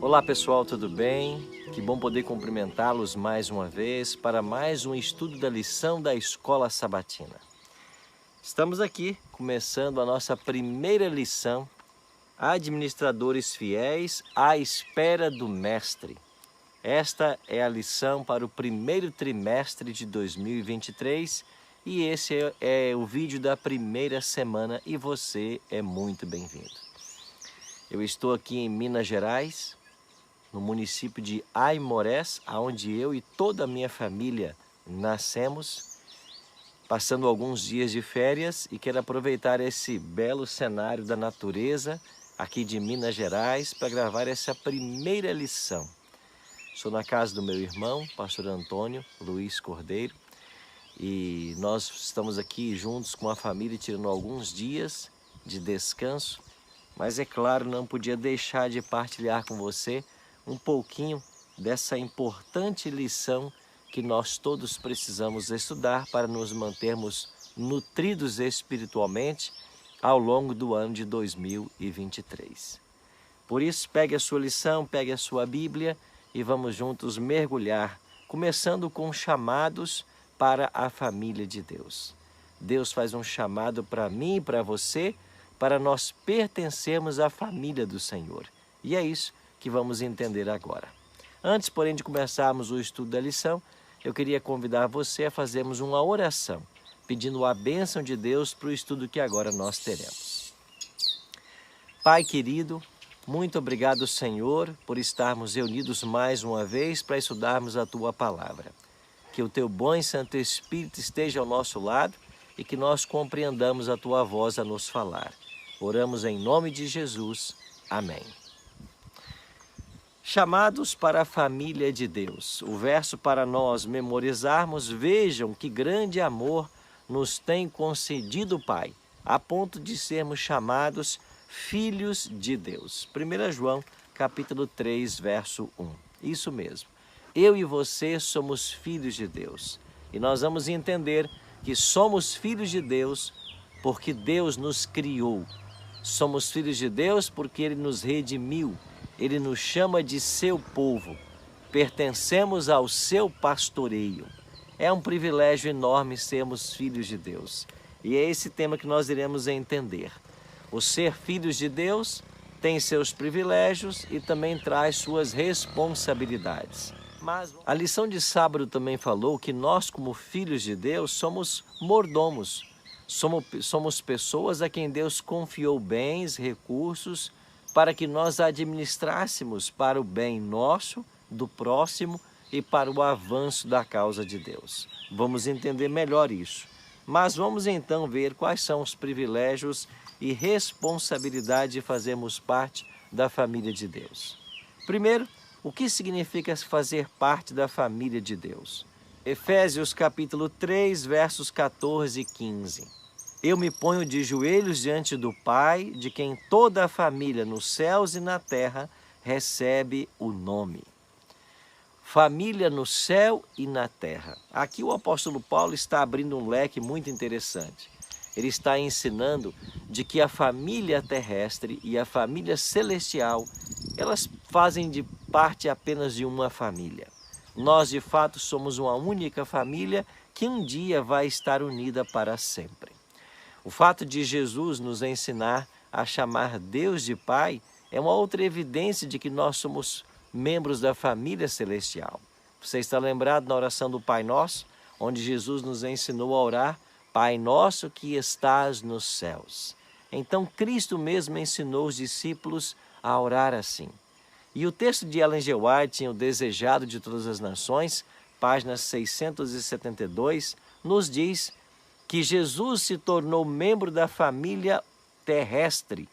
Olá pessoal, tudo bem? Que bom poder cumprimentá-los mais uma vez para mais um estudo da lição da Escola Sabatina. Estamos aqui começando a nossa primeira lição, Administradores Fiéis à Espera do Mestre. Esta é a lição para o primeiro trimestre de 2023 e esse é o vídeo da primeira semana e você é muito bem-vindo. Eu estou aqui em Minas Gerais, no município de Aimorés, onde eu e toda a minha família nascemos, passando alguns dias de férias e quero aproveitar esse belo cenário da natureza aqui de Minas Gerais para gravar essa primeira lição. Estou na casa do meu irmão, pastor Antônio Luiz Cordeiro, e nós estamos aqui juntos com a família tirando alguns dias de descanso, mas é claro, não podia deixar de partilhar com você um pouquinho dessa importante lição que nós todos precisamos estudar para nos mantermos nutridos espiritualmente ao longo do ano de 2023. Por isso, pegue a sua lição, pegue a sua Bíblia e vamos juntos mergulhar, começando com chamados para a família de Deus. Deus faz um chamado para mim e para você, para nós pertencermos à família do Senhor. E é isso que vamos entender agora. Antes, porém, de começarmos o estudo da lição, eu queria convidar você a fazermos uma oração, pedindo a bênção de Deus para o estudo que agora nós teremos. Pai querido, muito obrigado, Senhor, por estarmos reunidos mais uma vez para estudarmos a Tua Palavra. Que o Teu bom e Santo Espírito esteja ao nosso lado e que nós compreendamos a Tua voz a nos falar. Oramos em nome de Jesus. Amém. Chamados para a família de Deus. O verso para nós memorizarmos, vejam que grande amor nos tem concedido o Pai, a ponto de sermos chamados filhos de Deus. 1 João, capítulo 3, verso 1. Isso mesmo. Eu e você somos filhos de Deus. E nós vamos entender que somos filhos de Deus porque Deus nos criou. Somos filhos de Deus porque Ele nos redimiu. Ele nos chama de seu povo, pertencemos ao seu pastoreio. É um privilégio enorme sermos filhos de Deus. E é esse tema que nós iremos entender. O ser filhos de Deus tem seus privilégios e também traz suas responsabilidades. Mas a lição de sábado também falou que nós, como filhos de Deus, somos mordomos. Somos pessoas a quem Deus confiou bens, recursos, para que nós administrássemos para o bem nosso, do próximo e para o avanço da causa de Deus. Vamos entender melhor isso. Mas vamos então ver quais são os privilégios e responsabilidade de fazermos parte da família de Deus. Primeiro, o que significa fazer parte da família de Deus? Efésios capítulo 3, versos 14 e 15. Eu me ponho de joelhos diante do Pai, de quem toda a família nos céus e na terra recebe o nome. Família no céu e na terra. Aqui o apóstolo Paulo está abrindo um leque muito interessante. Ele está ensinando de que a família terrestre e a família celestial, elas fazem de parte apenas de uma família. Nós, de fato, somos uma única família que um dia vai estar unida para sempre. O fato de Jesus nos ensinar a chamar Deus de Pai é uma outra evidência de que nós somos membros da família celestial. Você está lembrado na oração do Pai Nosso, onde Jesus nos ensinou a orar, Pai Nosso que estás nos céus. Então Cristo mesmo ensinou os discípulos a orar assim. E o texto de Ellen G. White, em O Desejado de Todas as Nações, página 672, nos diz que Jesus se tornou membro da família terrestre,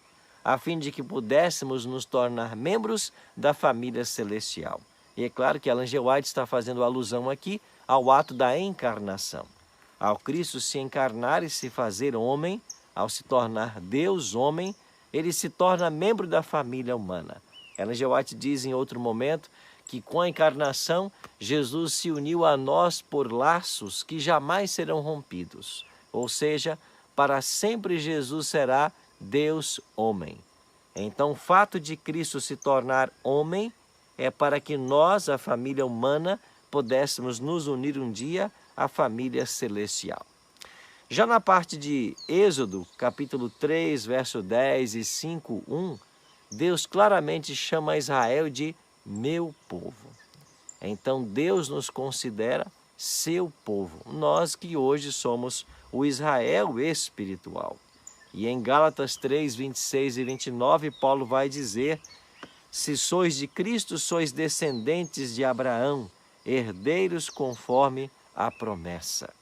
a fim de que pudéssemos nos tornar membros da família celestial. E é claro que Ellen G. White está fazendo alusão aqui ao ato da encarnação. Ao Cristo se encarnar e se fazer homem, ao se tornar Deus homem, ele se torna membro da família humana. Ellen G. White diz em outro momento que com a encarnação, Jesus se uniu a nós por laços que jamais serão rompidos. Ou seja, para sempre Jesus será Deus homem. Então, o fato de Cristo se tornar homem é para que nós, a família humana, pudéssemos nos unir um dia à família celestial. Já na parte de Êxodo, capítulo 3, verso 10 e 5:1, Deus claramente chama Israel de meu povo. Então Deus nos considera seu povo, nós que hoje somos o Israel espiritual. E em Gálatas 3, 26 e 29, Paulo vai dizer: se sois de Cristo, sois descendentes de Abraão, herdeiros conforme a promessa.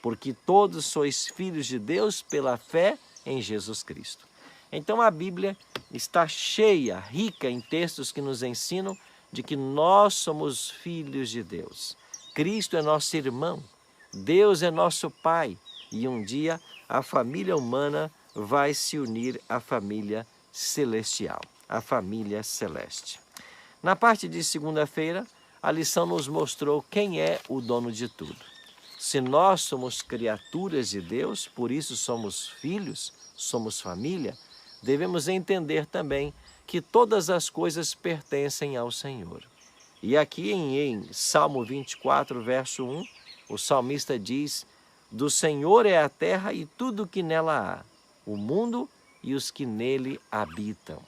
Porque todos sois filhos de Deus pela fé em Jesus Cristo. Então a Bíblia está cheia, rica em textos que nos ensinam de que nós somos filhos de Deus. Cristo é nosso irmão, Deus é nosso Pai, e um dia a família humana vai se unir à família celestial, à família celeste. Na parte de segunda-feira, a lição nos mostrou quem é o dono de tudo. Se nós somos criaturas de Deus, por isso somos filhos, somos família, devemos entender também que todas as coisas pertencem ao Senhor. E aqui em Salmo 24, verso 1, o salmista diz: do Senhor é a terra e tudo que nela há, o mundo e os que nele habitam.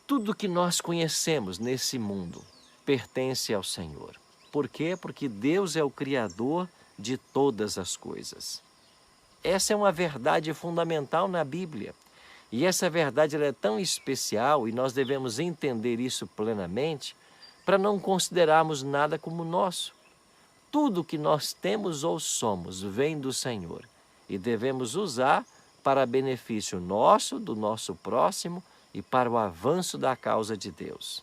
Tudo que nós conhecemos nesse mundo pertence ao Senhor. Por quê? Porque Deus é o Criador de todas as coisas. Essa é uma verdade fundamental na Bíblia. E essa verdade ela é tão especial e nós devemos entender isso plenamente para não considerarmos nada como nosso. Tudo que nós temos ou somos vem do Senhor e devemos usar para benefício nosso, do nosso próximo e para o avanço da causa de Deus.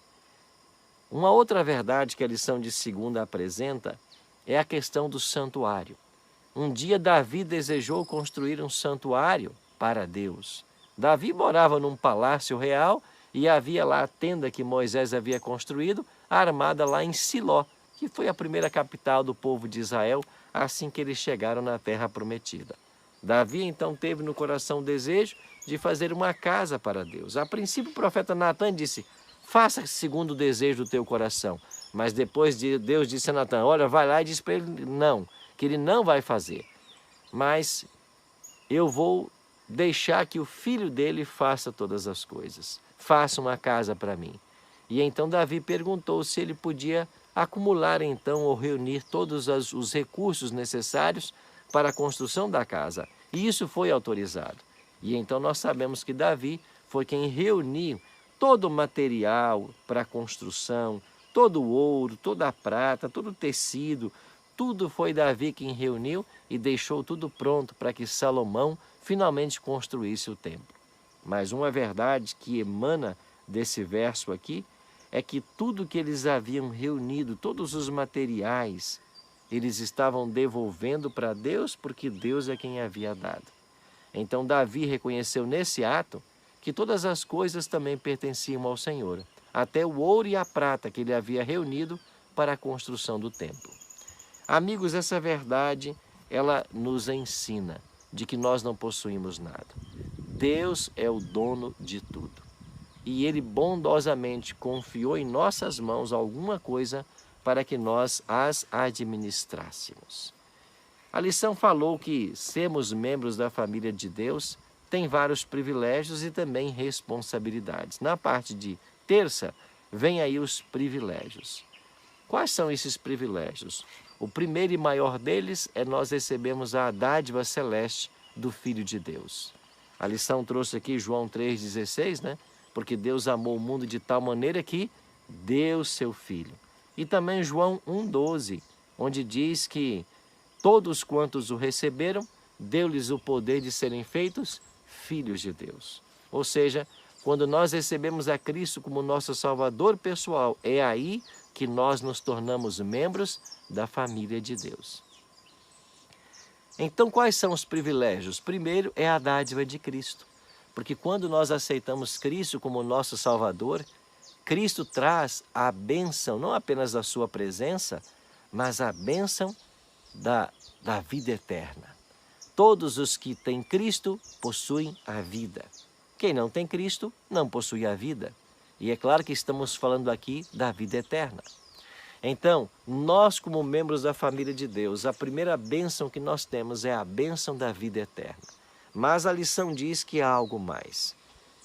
Uma outra verdade que a lição de segunda apresenta é a questão do santuário. Um dia Davi desejou construir um santuário para Deus. Davi morava num palácio real e havia lá a tenda que Moisés havia construído, armada lá em Siló, que foi a primeira capital do povo de Israel assim que eles chegaram na terra prometida. Davi então teve no coração o desejo de fazer uma casa para Deus. A princípio o profeta Natan disse: faça segundo o desejo do teu coração. Mas depois Deus disse a Natan: olha, vai lá e diz para ele não, que ele não vai fazer. Mas eu vou deixar que o filho dele faça todas as coisas. Faça uma casa para mim. E então Davi perguntou se ele podia acumular então ou reunir todos os recursos necessários para a construção da casa. E isso foi autorizado. E então nós sabemos que Davi foi quem reuniu todo o material para a construção, todo o ouro, toda a prata, todo o tecido, tudo foi Davi quem reuniu e deixou tudo pronto para que Salomão finalmente construísse o templo. Mas uma verdade que emana desse verso aqui é que tudo que eles haviam reunido, todos os materiais, eles estavam devolvendo para Deus porque Deus é quem havia dado. Então Davi reconheceu nesse ato que todas as coisas também pertenciam ao Senhor, até o ouro e a prata que ele havia reunido para a construção do templo. Amigos, essa verdade, ela nos ensina de que nós não possuímos nada. Deus é o dono de tudo. E Ele bondosamente confiou em nossas mãos alguma coisa para que nós as administrássemos. A lição falou que sermos membros da família de Deus tem vários privilégios e também responsabilidades. Na parte de terça, vem aí os privilégios. Quais são esses privilégios? O primeiro e maior deles é nós recebemos a dádiva celeste do Filho de Deus. A lição trouxe aqui João 3,16, né? Porque Deus amou o mundo de tal maneira que deu seu Filho. E também João 1,12, onde diz que todos quantos o receberam, deu-lhes o poder de serem feitos filhos de Deus. Ou seja, quando nós recebemos a Cristo como nosso Salvador pessoal, é aí que nós nos tornamos membros da família de Deus. Então, quais são os privilégios? Primeiro é a dádiva de Cristo, porque quando nós aceitamos Cristo como nosso Salvador, Cristo traz a bênção, não apenas da sua presença, mas a bênção da vida eterna. Todos os que têm Cristo possuem a vida. Quem não tem Cristo não possui a vida. E é claro que estamos falando aqui da vida eterna. Então, nós como membros da família de Deus, a primeira bênção que nós temos é a bênção da vida eterna. Mas a lição diz que há algo mais.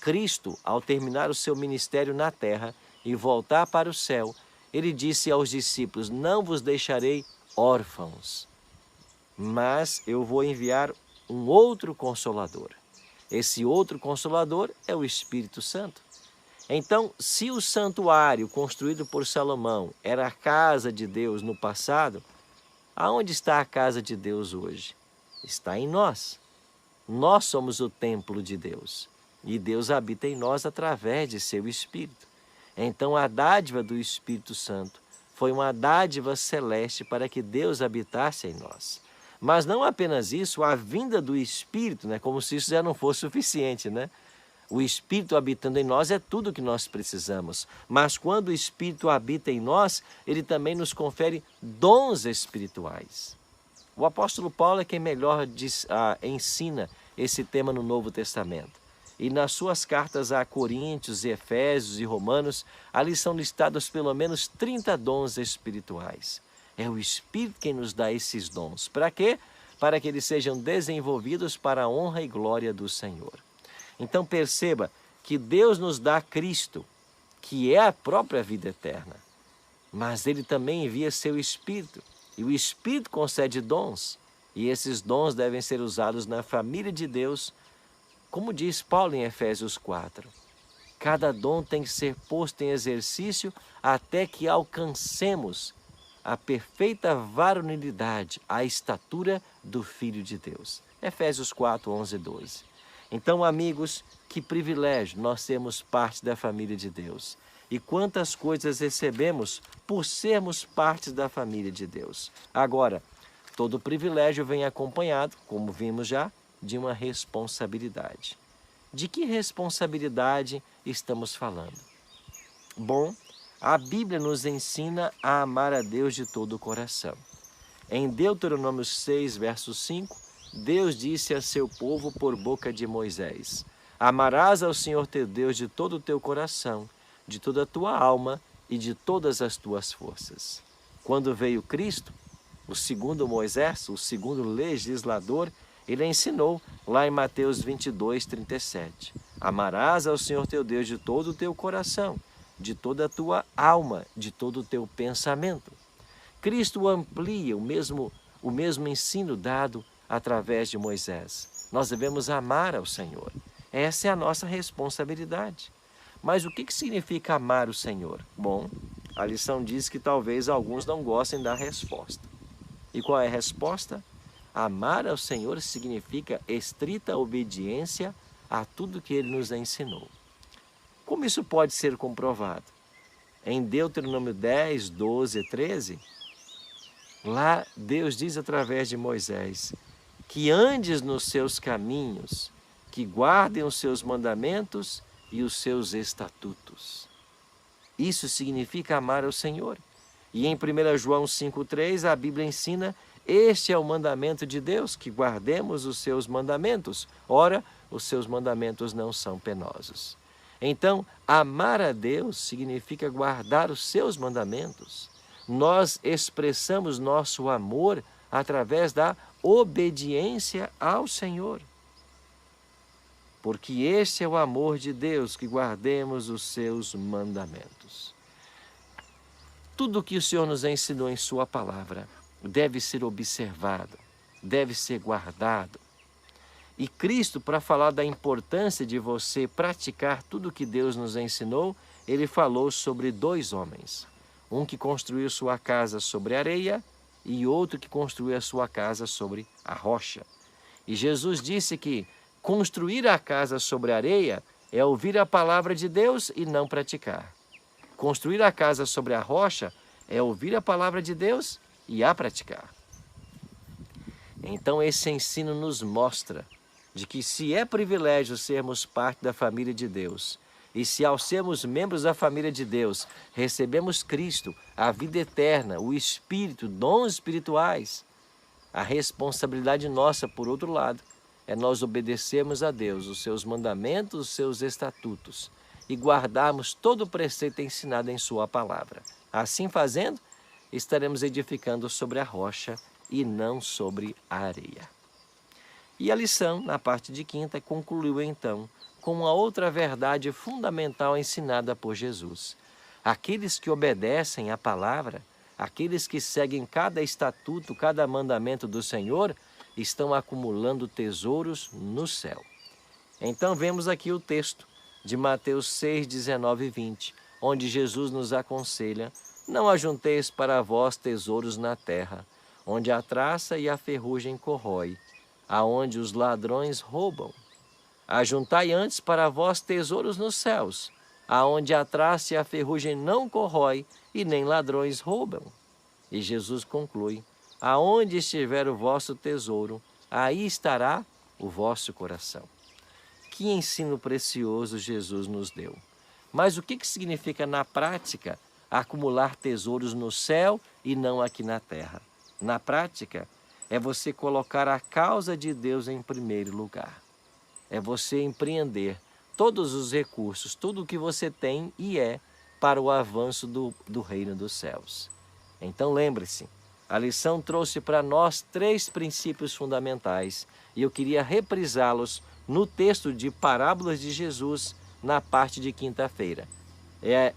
Cristo, ao terminar o seu ministério na terra e voltar para o céu, ele disse aos discípulos: não vos deixarei órfãos, mas eu vou enviar um outro Consolador. Esse outro Consolador é o Espírito Santo. Então, se o santuário construído por Salomão era a casa de Deus no passado, aonde está a casa de Deus hoje? Está em nós. Nós somos o templo de Deus e Deus habita em nós através de seu Espírito. Então, a dádiva do Espírito Santo foi uma dádiva celeste para que Deus habitasse em nós. Mas não apenas isso, a vinda do Espírito, como se isso já não fosse suficiente, O Espírito habitando em nós é tudo o que nós precisamos. Mas quando o Espírito habita em nós, ele também nos confere dons espirituais. O apóstolo Paulo é quem melhor ensina esse tema no Novo Testamento. E nas suas cartas a Coríntios, Efésios e Romanos, ali são listados pelo menos 30 dons espirituais. É o Espírito quem nos dá esses dons. Para quê? Para que eles sejam desenvolvidos para a honra e glória do Senhor. Então perceba que Deus nos dá Cristo, que é a própria vida eterna. Mas Ele também envia seu Espírito. E o Espírito concede dons. E esses dons devem ser usados na família de Deus, como diz Paulo em Efésios 4. Cada dom tem que ser posto em exercício até que alcancemos a perfeita varonilidade, a estatura do Filho de Deus. Efésios 4, 11 e 12. Então, amigos, que privilégio nós sermos parte da família de Deus. E quantas coisas recebemos por sermos parte da família de Deus. Agora, todo privilégio vem acompanhado, como vimos já, de uma responsabilidade. De que responsabilidade estamos falando? Bom, a Bíblia nos ensina a amar a Deus de todo o coração. Em Deuteronômio 6, verso 5, Deus disse a seu povo por boca de Moisés: amarás ao Senhor teu Deus de todo o teu coração, de toda a tua alma e de todas as tuas forças. Quando veio Cristo, o segundo Moisés, o segundo legislador, ele ensinou lá em Mateus 22, 37. Amarás ao Senhor teu Deus de todo o teu coração, de toda a tua alma, de todo o teu pensamento. Cristo amplia o mesmo ensino dado através de Moisés. Nós devemos amar ao Senhor. Essa é a nossa responsabilidade. Mas o que significa amar o Senhor? Bom, a lição diz que talvez alguns não gostem da resposta. E qual é a resposta? Amar ao Senhor significa estrita obediência a tudo que Ele nos ensinou. Como isso pode ser comprovado? Em Deuteronômio 10, 12 e 13, lá Deus diz através de Moisés que andes nos seus caminhos, que guardem os seus mandamentos e os seus estatutos. Isso significa amar ao Senhor. E em 1 João 5,3 a Bíblia ensina: este é o mandamento de Deus, que guardemos os seus mandamentos. Ora, os seus mandamentos não são penosos. Então, amar a Deus significa guardar os seus mandamentos. Nós expressamos nosso amor através da obediência ao Senhor. Porque este é o amor de Deus, que guardemos os seus mandamentos. Tudo o que o Senhor nos ensinou em sua palavra deve ser observado, deve ser guardado. E Cristo, para falar da importância de você praticar tudo o que Deus nos ensinou, Ele falou sobre dois homens. Um que construiu sua casa sobre areia e outro que construiu a sua casa sobre a rocha. E Jesus disse que construir a casa sobre areia é ouvir a palavra de Deus e não praticar. Construir a casa sobre a rocha é ouvir a palavra de Deus e a praticar. Então esse ensino nos mostra de que se é privilégio sermos parte da família de Deus, e se ao sermos membros da família de Deus, recebemos Cristo, a vida eterna, o Espírito, dons espirituais, a responsabilidade nossa, por outro lado, é nós obedecermos a Deus, os seus mandamentos, os seus estatutos, e guardarmos todo o preceito ensinado em sua palavra. Assim fazendo, estaremos edificando sobre a rocha e não sobre a areia. E a lição, na parte de quinta, concluiu então com uma outra verdade fundamental ensinada por Jesus. Aqueles que obedecem à palavra, aqueles que seguem cada estatuto, cada mandamento do Senhor, estão acumulando tesouros no céu. Então vemos aqui o texto de Mateus 6, 19 e 20, onde Jesus nos aconselha: não ajunteis para vós tesouros na terra, onde a traça e a ferrugem corrói, aonde os ladrões roubam. Ajuntai antes para vós tesouros nos céus, aonde a traça e a ferrugem não corrói e nem ladrões roubam. E Jesus conclui: aonde estiver o vosso tesouro, aí estará o vosso coração. Que ensino precioso Jesus nos deu. Mas o que significa na prática acumular tesouros no céu e não aqui na terra? Na prática, é você colocar a causa de Deus em primeiro lugar. É você empreender todos os recursos, tudo o que você tem e é, para o avanço do reino dos céus. Então lembre-se, a lição trouxe para nós 3 princípios fundamentais e eu queria reprisá-los no texto de Parábolas de Jesus, na parte de quinta-feira.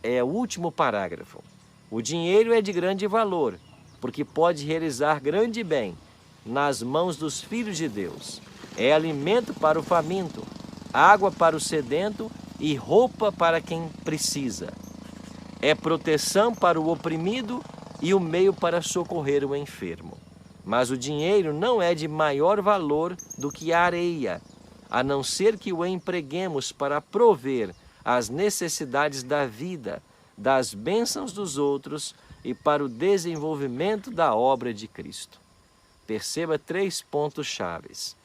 É o último parágrafo. O dinheiro é de grande valor, porque pode realizar grande bem nas mãos dos filhos de Deus. É alimento para o faminto, água para o sedento e roupa para quem precisa. É proteção para o oprimido e o meio para socorrer o enfermo. Mas o dinheiro não é de maior valor do que a areia, a não ser que o empreguemos para prover as necessidades da vida, das bênçãos dos outros e para o desenvolvimento da obra de Cristo. Perceba 3 pontos chaves: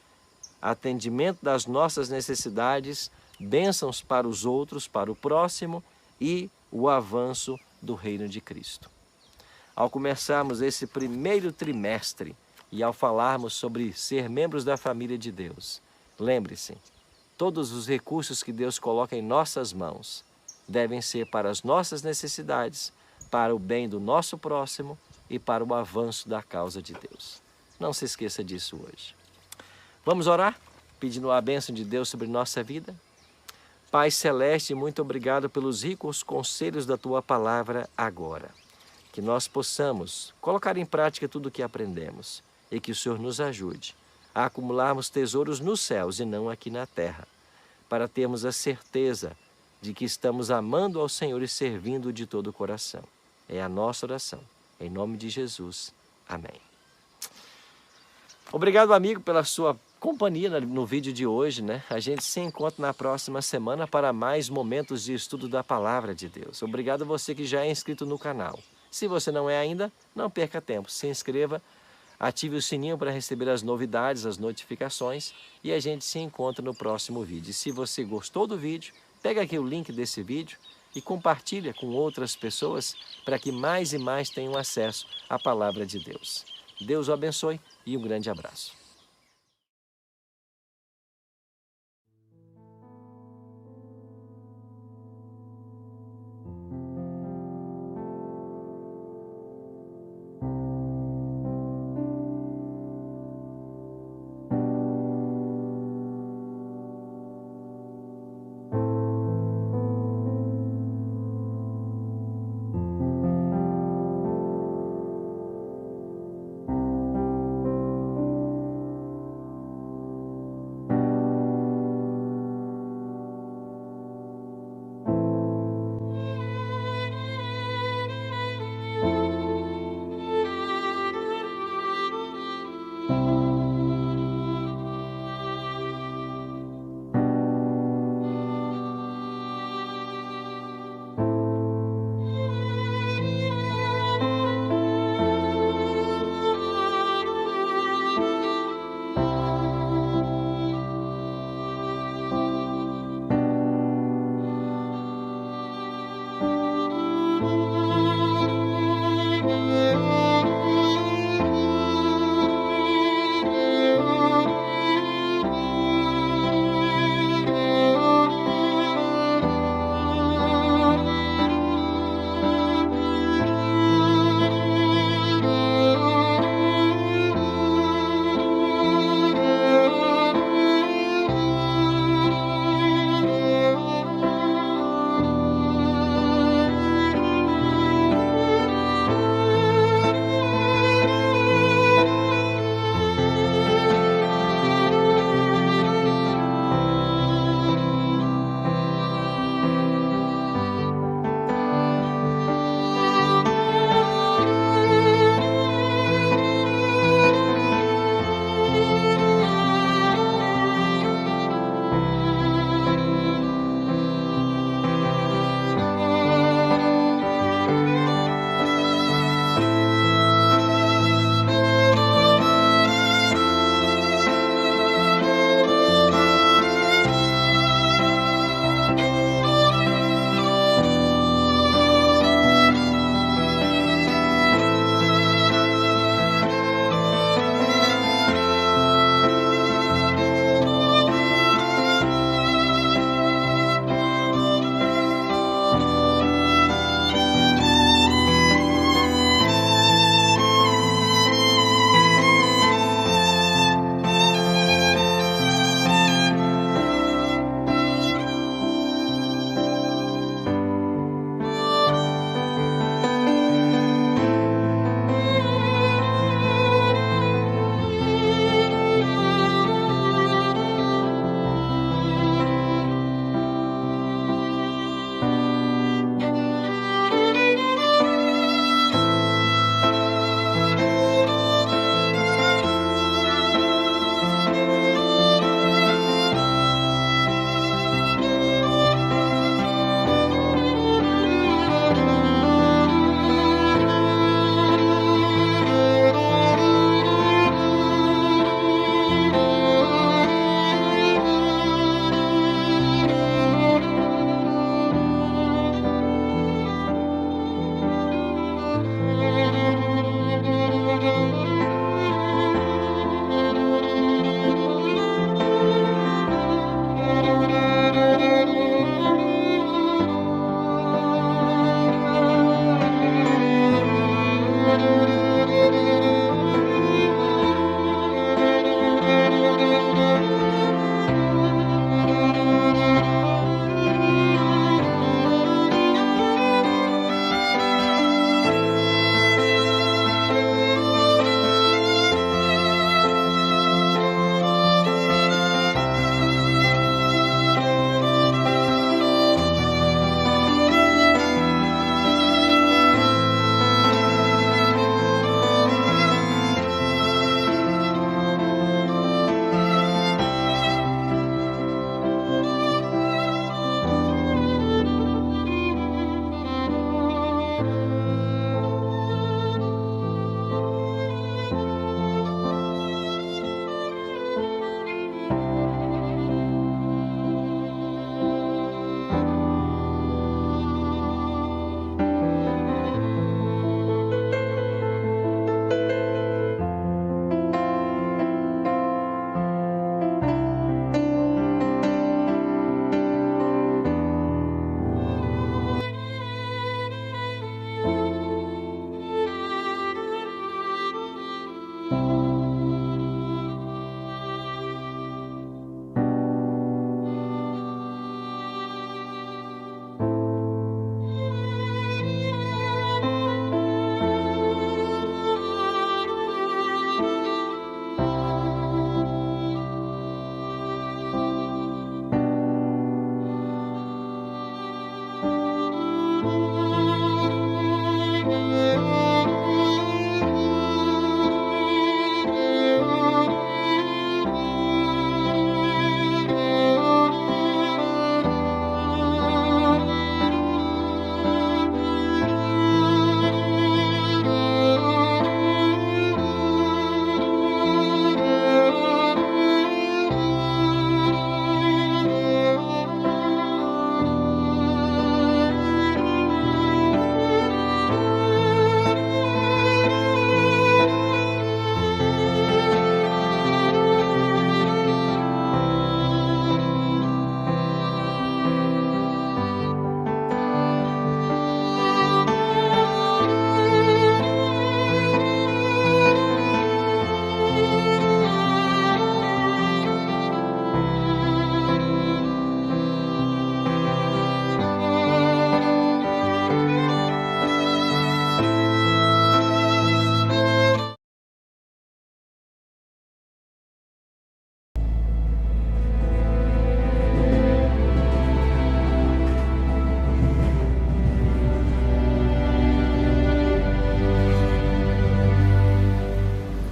atendimento das nossas necessidades, bênçãos para os outros, para o próximo e o avanço do reino de Cristo. Ao começarmos esse primeiro trimestre e ao falarmos sobre ser membros da família de Deus, lembre-se, todos os recursos que Deus coloca em nossas mãos devem ser para as nossas necessidades, para o bem do nosso próximo e para o avanço da causa de Deus. Não se esqueça disso hoje. Vamos orar, pedindo a bênção de Deus sobre nossa vida? Pai Celeste, muito obrigado pelos ricos conselhos da Tua palavra agora. Que nós possamos colocar em prática tudo o que aprendemos e que o Senhor nos ajude a acumularmos tesouros nos céus e não aqui na terra, para termos a certeza de que estamos amando ao Senhor e servindo de todo o coração. É a nossa oração. Em nome de Jesus. Amém. Obrigado, amigo, pela sua companhia no vídeo de hoje, né? A gente se encontra na próxima semana para mais momentos de estudo da Palavra de Deus. Obrigado a você que já é inscrito no canal. Se você não é ainda, não perca tempo. Se inscreva, ative o sininho para receber as novidades, as notificações e a gente se encontra no próximo vídeo. E se você gostou do vídeo, pega aqui o link desse vídeo e compartilha com outras pessoas para que mais e mais tenham acesso à Palavra de Deus. Deus o abençoe e um grande abraço.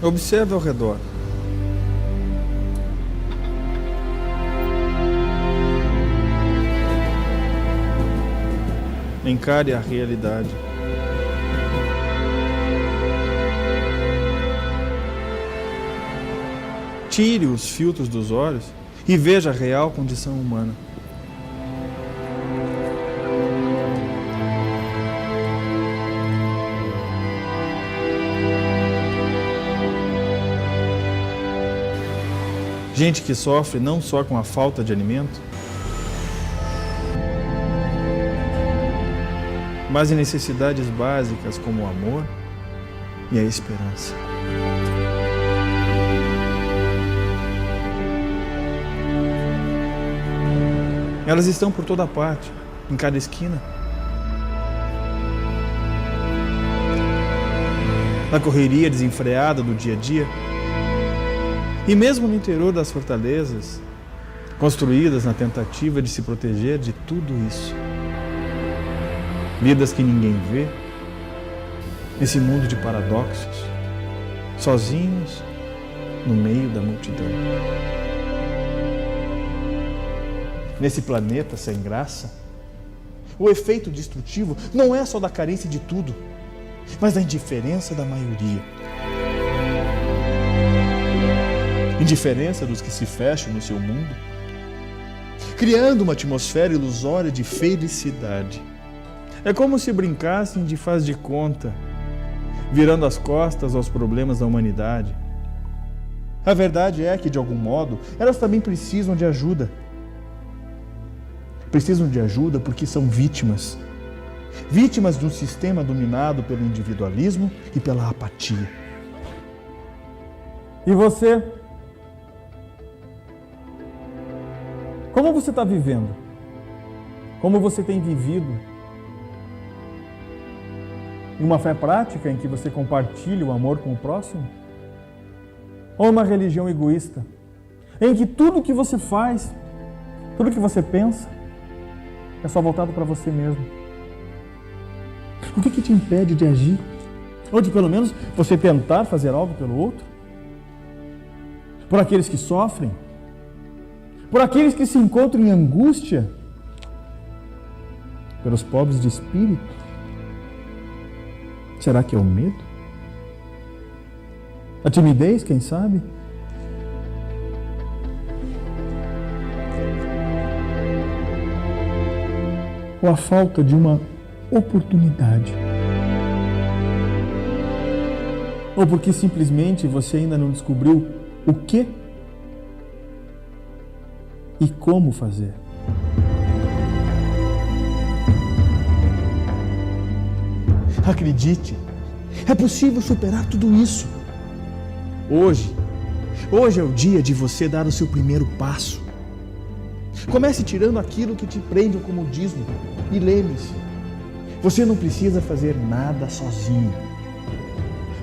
Observe ao redor. Encare a realidade. Tire os filtros dos olhos e veja a real condição humana. Gente que sofre não só com a falta de alimento, mas em necessidades básicas como o amor e a esperança. Elas estão por toda parte, em cada esquina. Na correria desenfreada do dia a dia. E mesmo no interior das fortalezas, construídas na tentativa de se proteger de tudo isso. Vidas que ninguém vê, nesse mundo de paradoxos, sozinhos no meio da multidão. Nesse planeta sem graça, o efeito destrutivo não é só da carência de tudo, mas da indiferença da maioria. Indiferença dos que se fecham no seu mundo, criando uma atmosfera ilusória de felicidade. É como se brincassem de faz de conta, virando as costas aos problemas da humanidade. A verdade é que, de algum modo, elas também precisam de ajuda. Precisam de ajuda porque são vítimas. Vítimas de um sistema dominado pelo individualismo e pela apatia. E você? Como você está vivendo? Como você tem vivido? Em uma fé prática em que você compartilha o amor com o próximo? Ou uma religião egoísta, em que tudo que você faz, tudo que você pensa, é só voltado para você mesmo? O que te impede de agir? Ou de pelo menos você tentar fazer algo pelo outro? Por aqueles que sofrem? Por aqueles que se encontram em angústia? Pelos pobres de espírito? Será que é o medo? A timidez, quem sabe? Ou a falta de uma oportunidade? Ou porque simplesmente você ainda não descobriu o que e como fazer? Acredite, é possível superar tudo isso. Hoje é o dia de você dar o seu primeiro passo. Comece tirando aquilo que te prende ao comodismo e lembre-se, você não precisa fazer nada sozinho.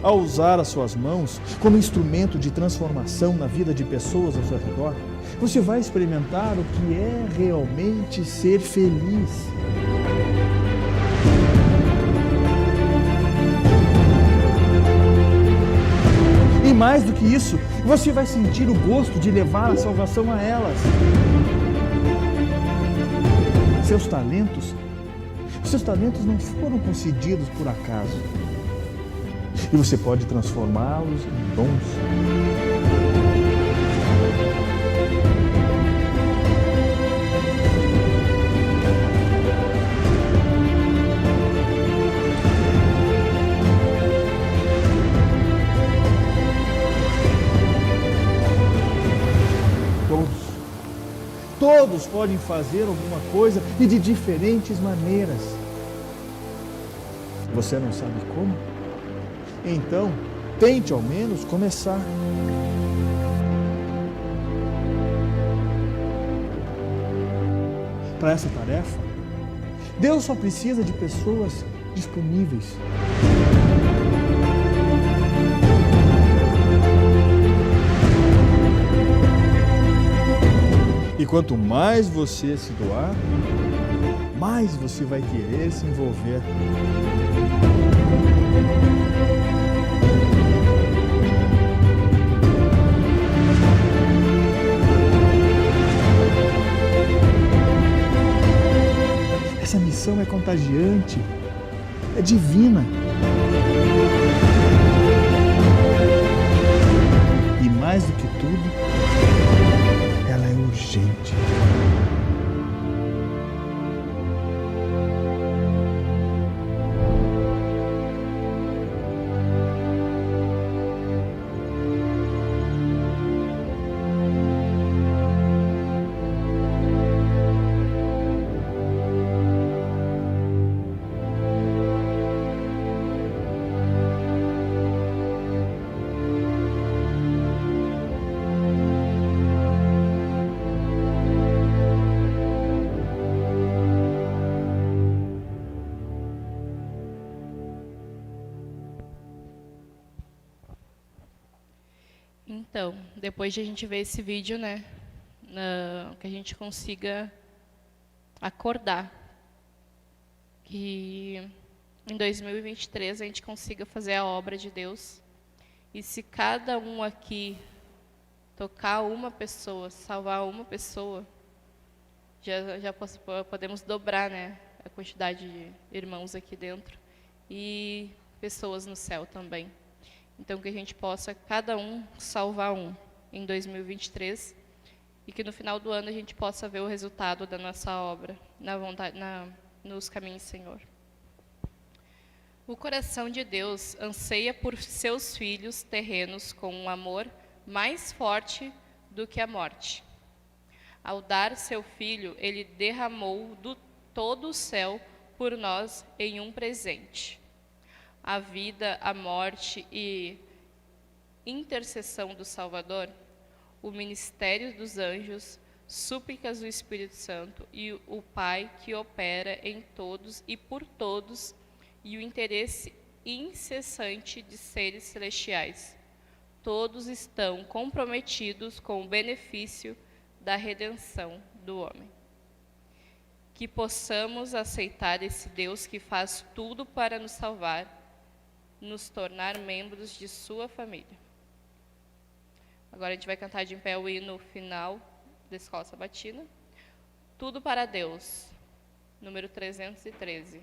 Ao usar as suas mãos como instrumento de transformação na vida de pessoas ao seu redor, você vai experimentar o que é realmente ser feliz. E mais do que isso, você vai sentir o gosto de levar a salvação a elas. Seus talentos não foram concedidos por acaso. E você pode transformá-los em dons. Todos podem fazer alguma coisa e de diferentes maneiras. Você não sabe como? Então, tente ao menos começar. Para essa tarefa, Deus só precisa de pessoas disponíveis. E quanto mais você se doar, mais você vai querer se envolver. Essa missão é contagiante, é divina. E mais do que tudo, ela é urgente. Então, depois de a gente ver esse vídeo, né, que a gente consiga acordar, que em 2023 a gente consiga fazer a obra de Deus. E se cada um aqui tocar uma pessoa, salvar uma pessoa, já podemos dobrar, né, a quantidade de irmãos aqui dentro e pessoas no céu também. Então, que a gente possa, cada um, salvar um em 2023 e que no final do ano a gente possa ver o resultado da nossa obra nos caminhos do Senhor. O coração de Deus anseia por seus filhos terrenos com um amor mais forte do que a morte. Ao dar seu filho, ele derramou todo o céu por nós em um presente. A vida, a morte e intercessão do Salvador, o ministério dos anjos, súplicas do Espírito Santo e o Pai que opera em todos e por todos, e o interesse incessante de seres celestiais. Todos estão comprometidos com o benefício da redenção do homem. Que possamos aceitar esse Deus que faz tudo para nos salvar, nos tornar membros de sua família. Agora a gente vai cantar de pé o hino final da Escola Sabatina. Tudo para Deus, número 313.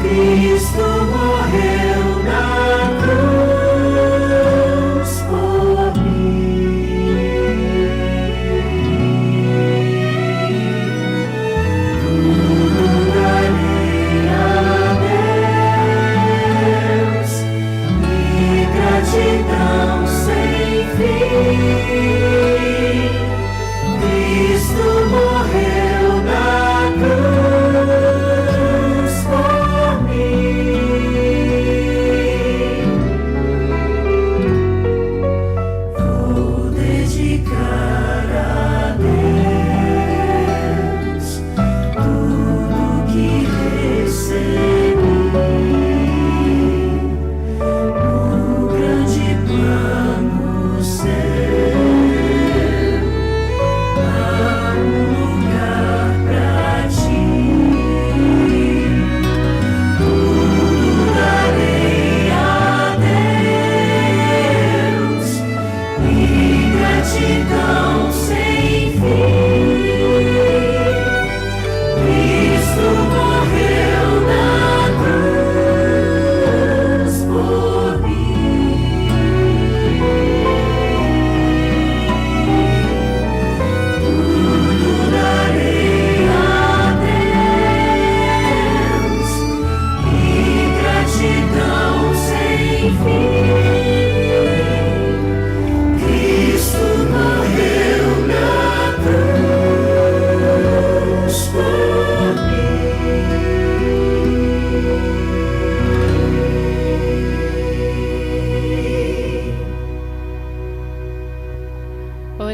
Cristo morreu na cruz por mim.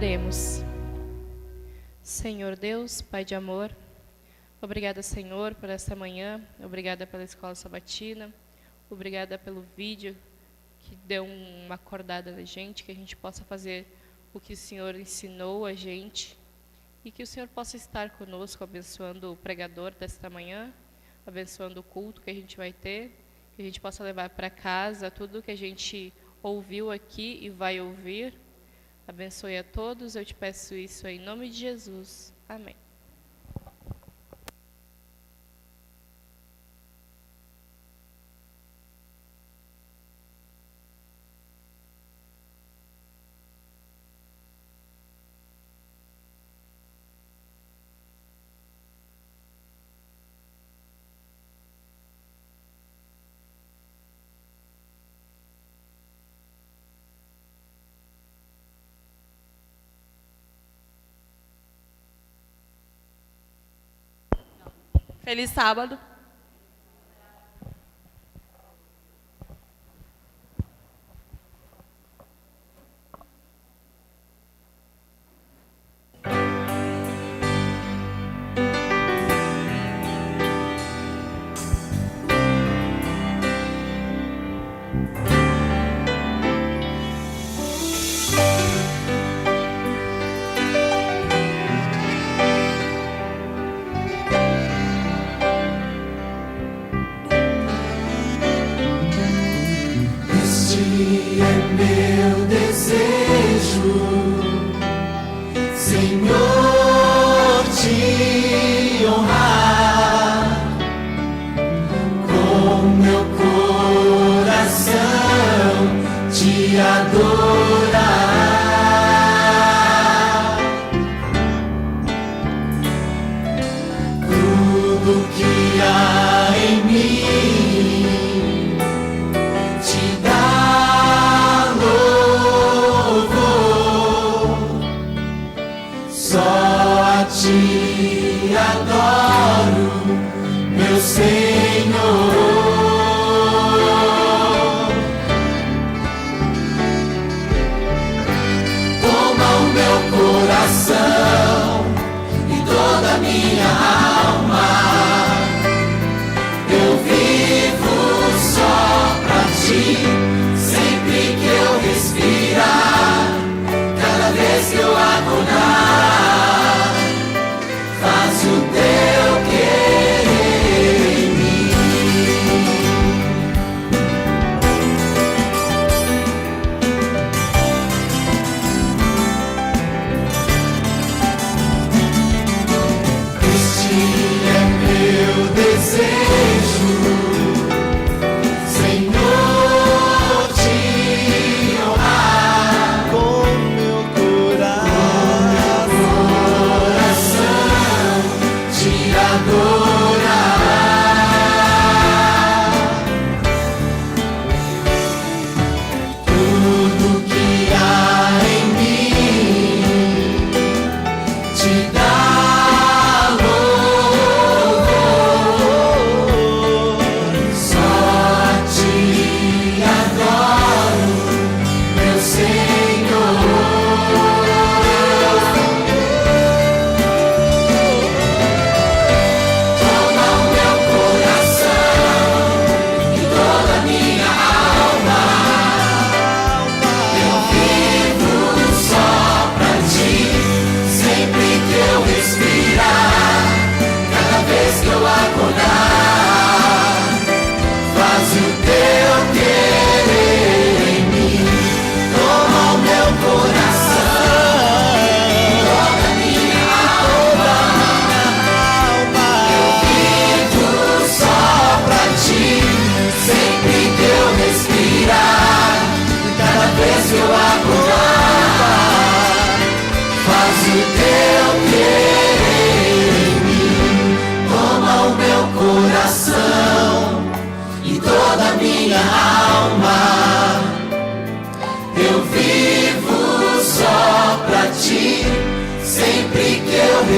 Oremos. Senhor Deus, Pai de amor, obrigada, Senhor, por esta manhã, obrigada pela escola sabatina, obrigada pelo vídeo que deu uma acordada na gente, que a gente possa fazer o que o Senhor ensinou a gente e que o Senhor possa estar conosco, abençoando o pregador desta manhã, abençoando o culto que a gente vai ter, que a gente possa levar para casa tudo que a gente ouviu aqui e vai ouvir. Abençoe a todos, eu te peço isso em nome de Jesus. Amém. Feliz sábado.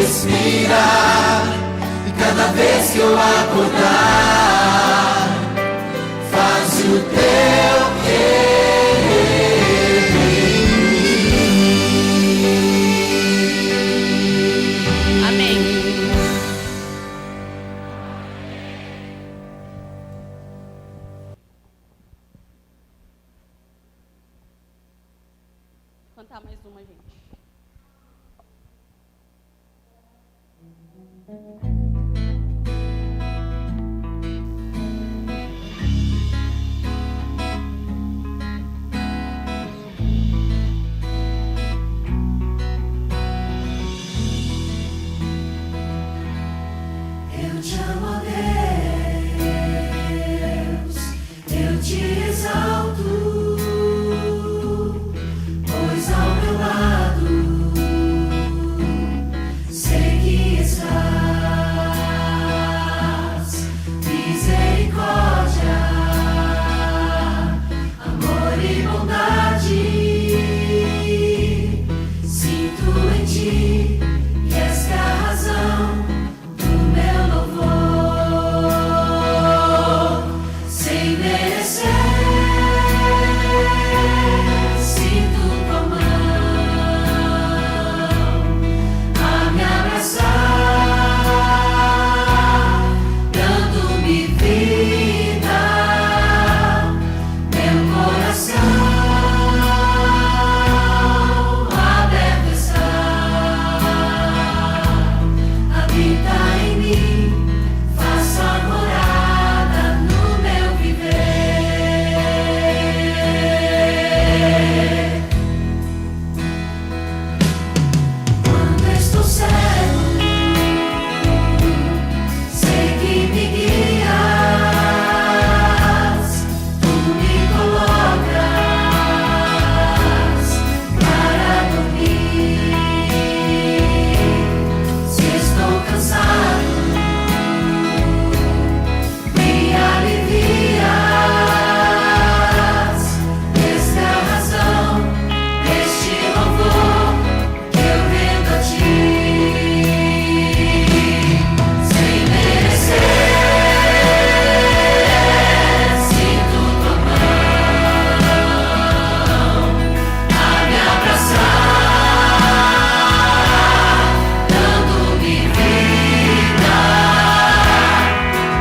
respirar, e cada vez que eu acordar, faz o teu querer em mim. em ti, e esta é a razão do meu louvor. Sem merecer, sinto tua mão a me abraçar, dando-me vida. Meu coração aberto está, habita em mim, faça morada no meu viver. Quando estou cego, sei que me guias, tu me colocas para dormir. Se estou cansado, me alivias. Esta é a razão deste louvor que eu rendo a ti. Sem merecer, sinto tua mão a me abraçar, dando-me vida.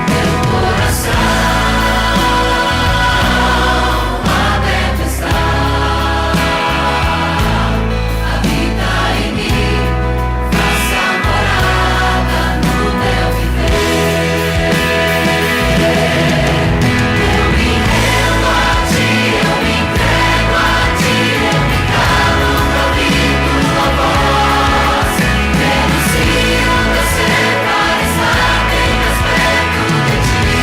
Meu coração aberto está, habita em mim, faça morada no meu viver. Eu me rendo a ti, eu me entrego a ti, eu me calo pra ouvir tua voz. Renuncio meu ser para estar bem mais perto de ti.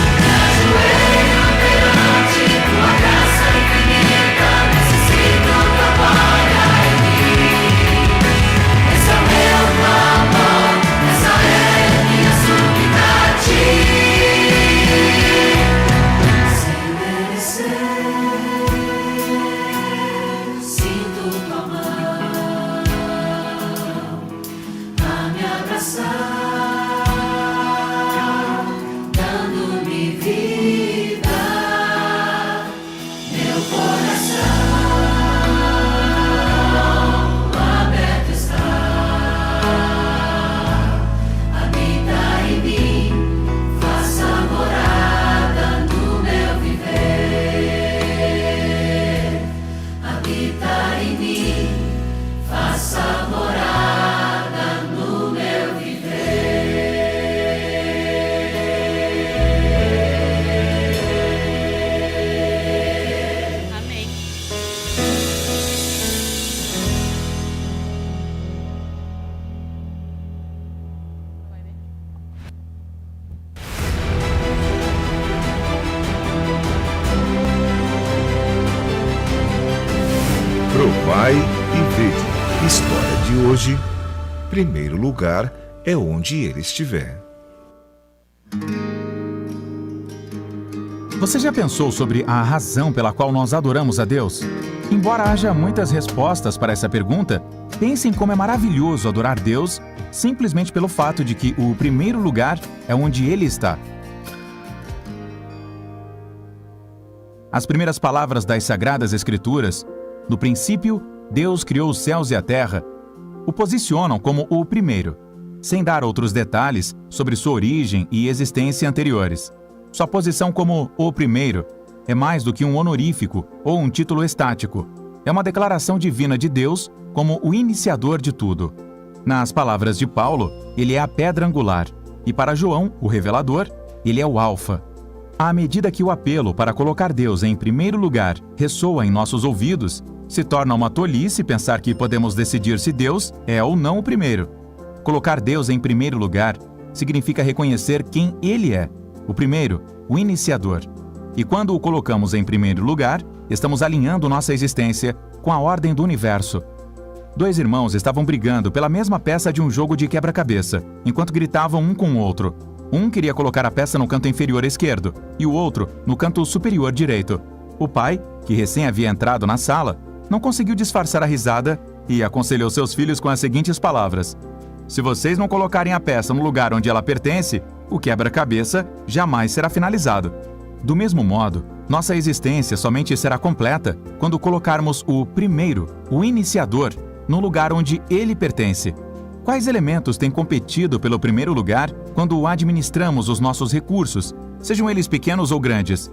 Me ajoelho perante tua graça infinita, necessito tua glória em mim. Esse é o meu clamor, essa é minha súplica a ti. Sem merecer, sinto tua mão a me abraçar, dando-me vida. Meu coração aberto está, habita em mim, faça morada no meu viver. Habita em mim, faça morada no meu viver. Amém. Provai e vede. História de hoje. Primeiro lugar é onde ele estiver. Você já pensou sobre a razão pela qual nós adoramos a Deus? Embora haja muitas respostas para essa pergunta, pense em como é maravilhoso adorar Deus simplesmente pelo fato de que o primeiro lugar é onde Ele está. As primeiras palavras das Sagradas Escrituras, no princípio, Deus criou os céus e a terra, o posicionam como o primeiro, sem dar outros detalhes sobre sua origem e existência anteriores. Sua posição como o primeiro é mais do que um honorífico ou um título estático. É uma declaração divina de Deus como o iniciador de tudo. Nas palavras de Paulo, ele é a pedra angular, e para João, o revelador, ele é o alfa. À medida que o apelo para colocar Deus em primeiro lugar ressoa em nossos ouvidos, se torna uma tolice pensar que podemos decidir se Deus é ou não o primeiro. Colocar Deus em primeiro lugar significa reconhecer quem Ele é, o primeiro, o iniciador. E quando o colocamos em primeiro lugar, estamos alinhando nossa existência com a ordem do universo. Dois irmãos estavam brigando pela mesma peça de um jogo de quebra-cabeça, enquanto gritavam um com o outro. Um queria colocar a peça no canto inferior esquerdo e o outro no canto superior direito. O pai, que recém havia entrado na sala, não conseguiu disfarçar a risada e aconselhou seus filhos com as seguintes palavras: se vocês não colocarem a peça no lugar onde ela pertence, o quebra-cabeça jamais será finalizado. Do mesmo modo, nossa existência somente será completa quando colocarmos o primeiro, o iniciador, no lugar onde ele pertence. Quais elementos têm competido pelo primeiro lugar quando administramos os nossos recursos, sejam eles pequenos ou grandes?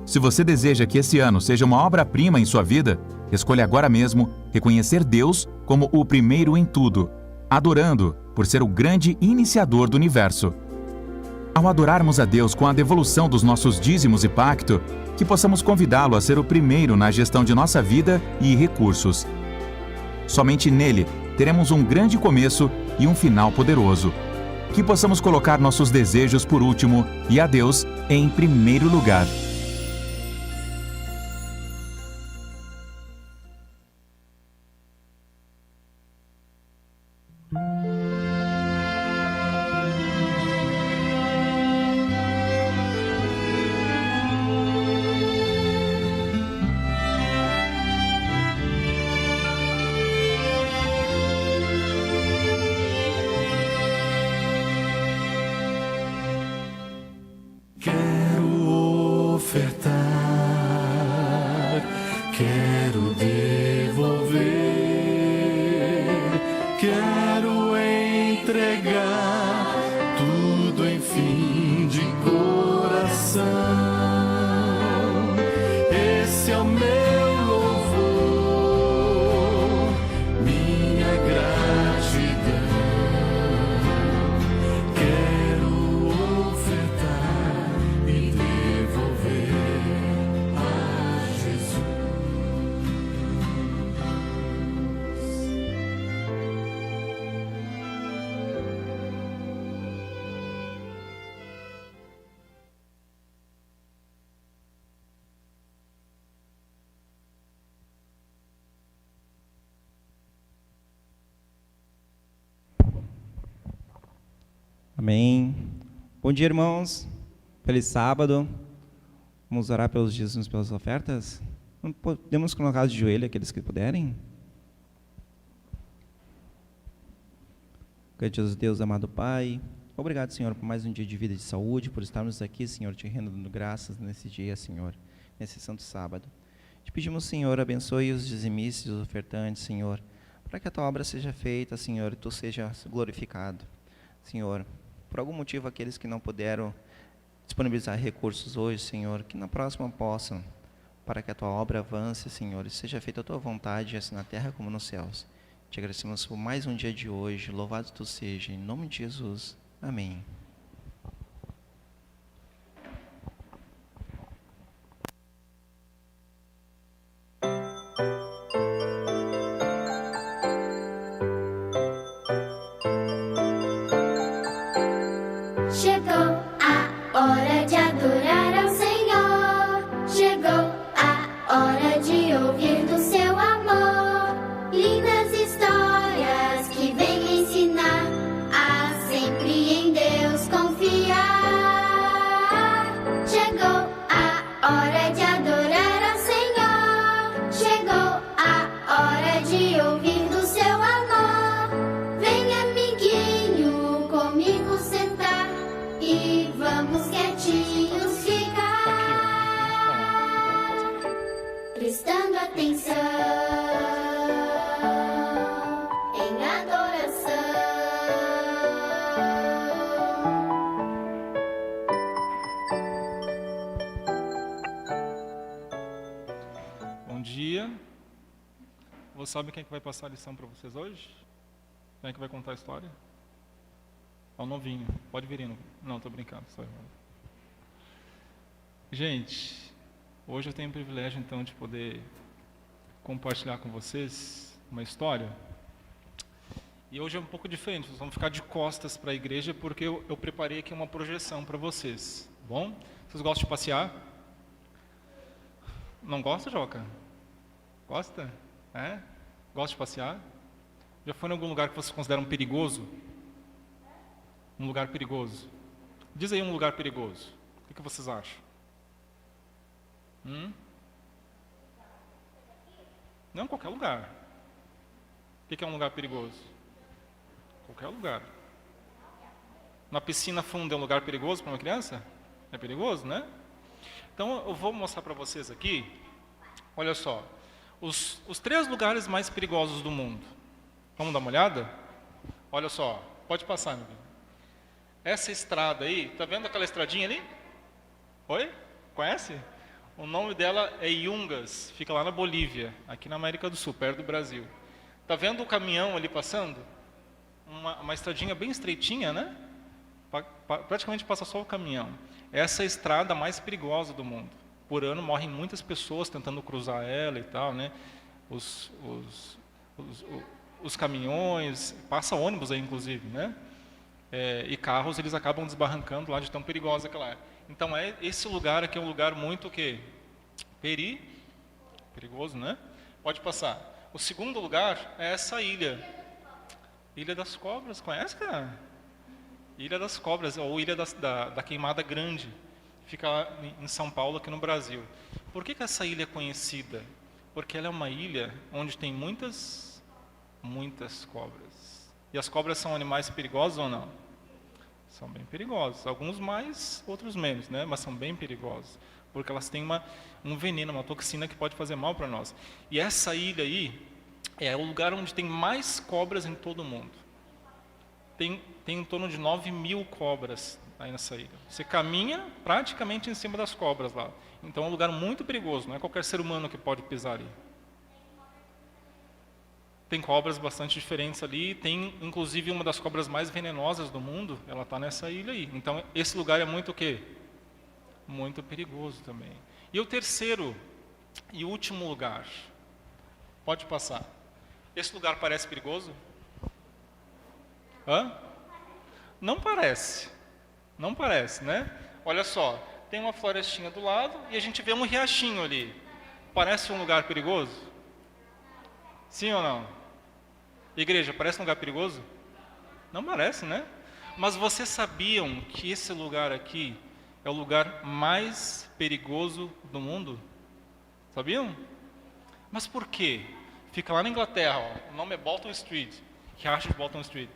Se você deseja que esse ano seja uma obra-prima em sua vida, escolha agora mesmo reconhecer Deus como o primeiro em tudo, adorando por ser o grande iniciador do universo. Ao adorarmos a Deus com a devolução dos nossos dízimos e pacto, que possamos convidá-lo a ser o primeiro na gestão de nossa vida e recursos. Somente nele teremos um grande começo e um final poderoso. Que possamos colocar nossos desejos por último e a Deus em primeiro lugar. Quero ofertar, quero devolver, quero entregar tudo, enfim, de coração. Esse é o meu louvor, minha gratidão. Quero ofertar e devolver a Jesus. Amém. Bom dia, irmãos. Feliz sábado. Vamos orar pelos dízimos, pelas ofertas? Não podemos colocar de joelho aqueles que puderem? Grandioso Deus, amado Pai, obrigado, Senhor, por mais um dia de vida e de saúde, por estarmos aqui, Senhor, te rendendo graças nesse dia, Senhor, nesse santo sábado. Te pedimos, Senhor, abençoe os dizimistas e os ofertantes, Senhor, para que a tua obra seja feita, Senhor, e tu sejas glorificado. Senhor, por algum motivo, aqueles que não puderam disponibilizar recursos hoje, Senhor, que na próxima possam, para que a tua obra avance, Senhor, e seja feita a tua vontade, assim na terra como nos céus. Te agradecemos por mais um dia de hoje, louvado tu seja, em nome de Jesus. Amém. Chegou a hora de adorar ao Senhor. Chegou a hora de ouvir do seu amor. Lindas histórias que vêm ensinar a sempre em Deus confiar. Chegou a hora de adorar ao Senhor. Chegou a hora de ouvir do seu amor. Vem, amiguinho, comigo sentar e vamos quietinhos ficar, prestando atenção em adoração. Bom dia. Você sabe quem é que vai passar a lição para vocês hoje? Quem é que vai contar a história? É o novinho. Pode vir indo. Não, tô brincando. Só eu. Gente, hoje eu tenho o privilégio, então, de poder compartilhar com vocês uma história. E hoje é um pouco diferente. Vocês vão ficar de costas para a igreja, porque eu preparei aqui uma projeção para vocês. Tá bom? Vocês gostam de passear? Não gosta, Joca? Gosta? É? Gosta de passear? Já foi em algum lugar que vocês consideram perigoso? Um lugar perigoso. Diz aí um lugar perigoso. O que vocês acham? Não qualquer lugar. O que é um lugar perigoso? Qualquer lugar. Na piscina funda é um lugar perigoso para uma criança? É perigoso, né? Então eu vou mostrar para vocês aqui, olha só, os 3 lugares mais perigosos do mundo. Vamos dar uma olhada? Olha só, pode passar, meu filho. Essa estrada aí, tá vendo aquela estradinha ali? Oi? Conhece? O nome dela é Yungas, fica lá na Bolívia, aqui na América do Sul, perto do Brasil. Tá vendo o caminhão ali passando? Uma estradinha bem estreitinha, né? Praticamente passa só o caminhão. Essa é a estrada mais perigosa do mundo. Por ano morrem muitas pessoas tentando cruzar ela e tal, né? Os caminhões, passa ônibus aí inclusive, né? E carros eles acabam desbarrancando lá de tão perigosa que ela é. Então esse lugar aqui é um lugar muito que perigoso, né? Pode passar. O segundo lugar é essa ilha. Ilha das Cobras, conhece, cara? Ilha das Cobras, ou Ilha da Queimada Grande. Fica lá em São Paulo, aqui no Brasil. Por que essa ilha é conhecida? Porque ela é uma ilha onde tem muitas cobras. E as cobras são animais perigosos ou não? São bem perigosos. Alguns mais, outros menos, né? Mas são bem perigosos. Porque elas têm um veneno, uma toxina que pode fazer mal para nós. E essa ilha aí é o lugar onde tem mais cobras em todo o mundo. Tem em torno de 9.000 cobras aí nessa ilha. Você caminha praticamente em cima das cobras lá. Então é um lugar muito perigoso, não é qualquer ser humano que pode pisar ali. Tem cobras bastante diferentes ali, tem inclusive uma das cobras mais venenosas do mundo, ela está nessa ilha aí. Então esse lugar é muito o quê? Muito perigoso também. E o terceiro e último lugar, pode passar. Esse lugar parece perigoso? Hã? Não parece. Não parece, né? Olha só, tem uma florestinha do lado e a gente vê um riachinho ali. Parece um lugar perigoso? Sim ou não? Igreja, parece um lugar perigoso? Não parece, né? Mas vocês sabiam que esse lugar aqui é o lugar mais perigoso do mundo? Sabiam? Mas por quê? Fica lá na Inglaterra, ó. O nome é Bolton Street, Riacho de Bolton Street.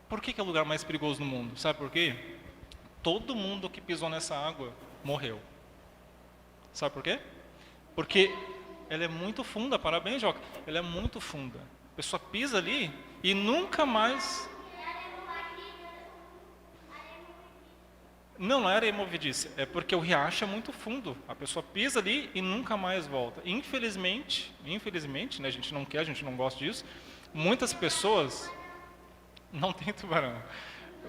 Por que é o lugar mais perigoso do mundo? Sabe por quê? Todo mundo que pisou nessa água morreu. Sabe por quê? Porque ela é muito funda, parabéns, Joca. Ela é muito funda. A pessoa pisa ali e nunca mais... Não é areia movediça, é porque o riacho é muito fundo. A pessoa pisa ali e nunca mais volta. Infelizmente, né, a gente não quer, a gente não gosta disso. Muitas pessoas... Não tem tubarão.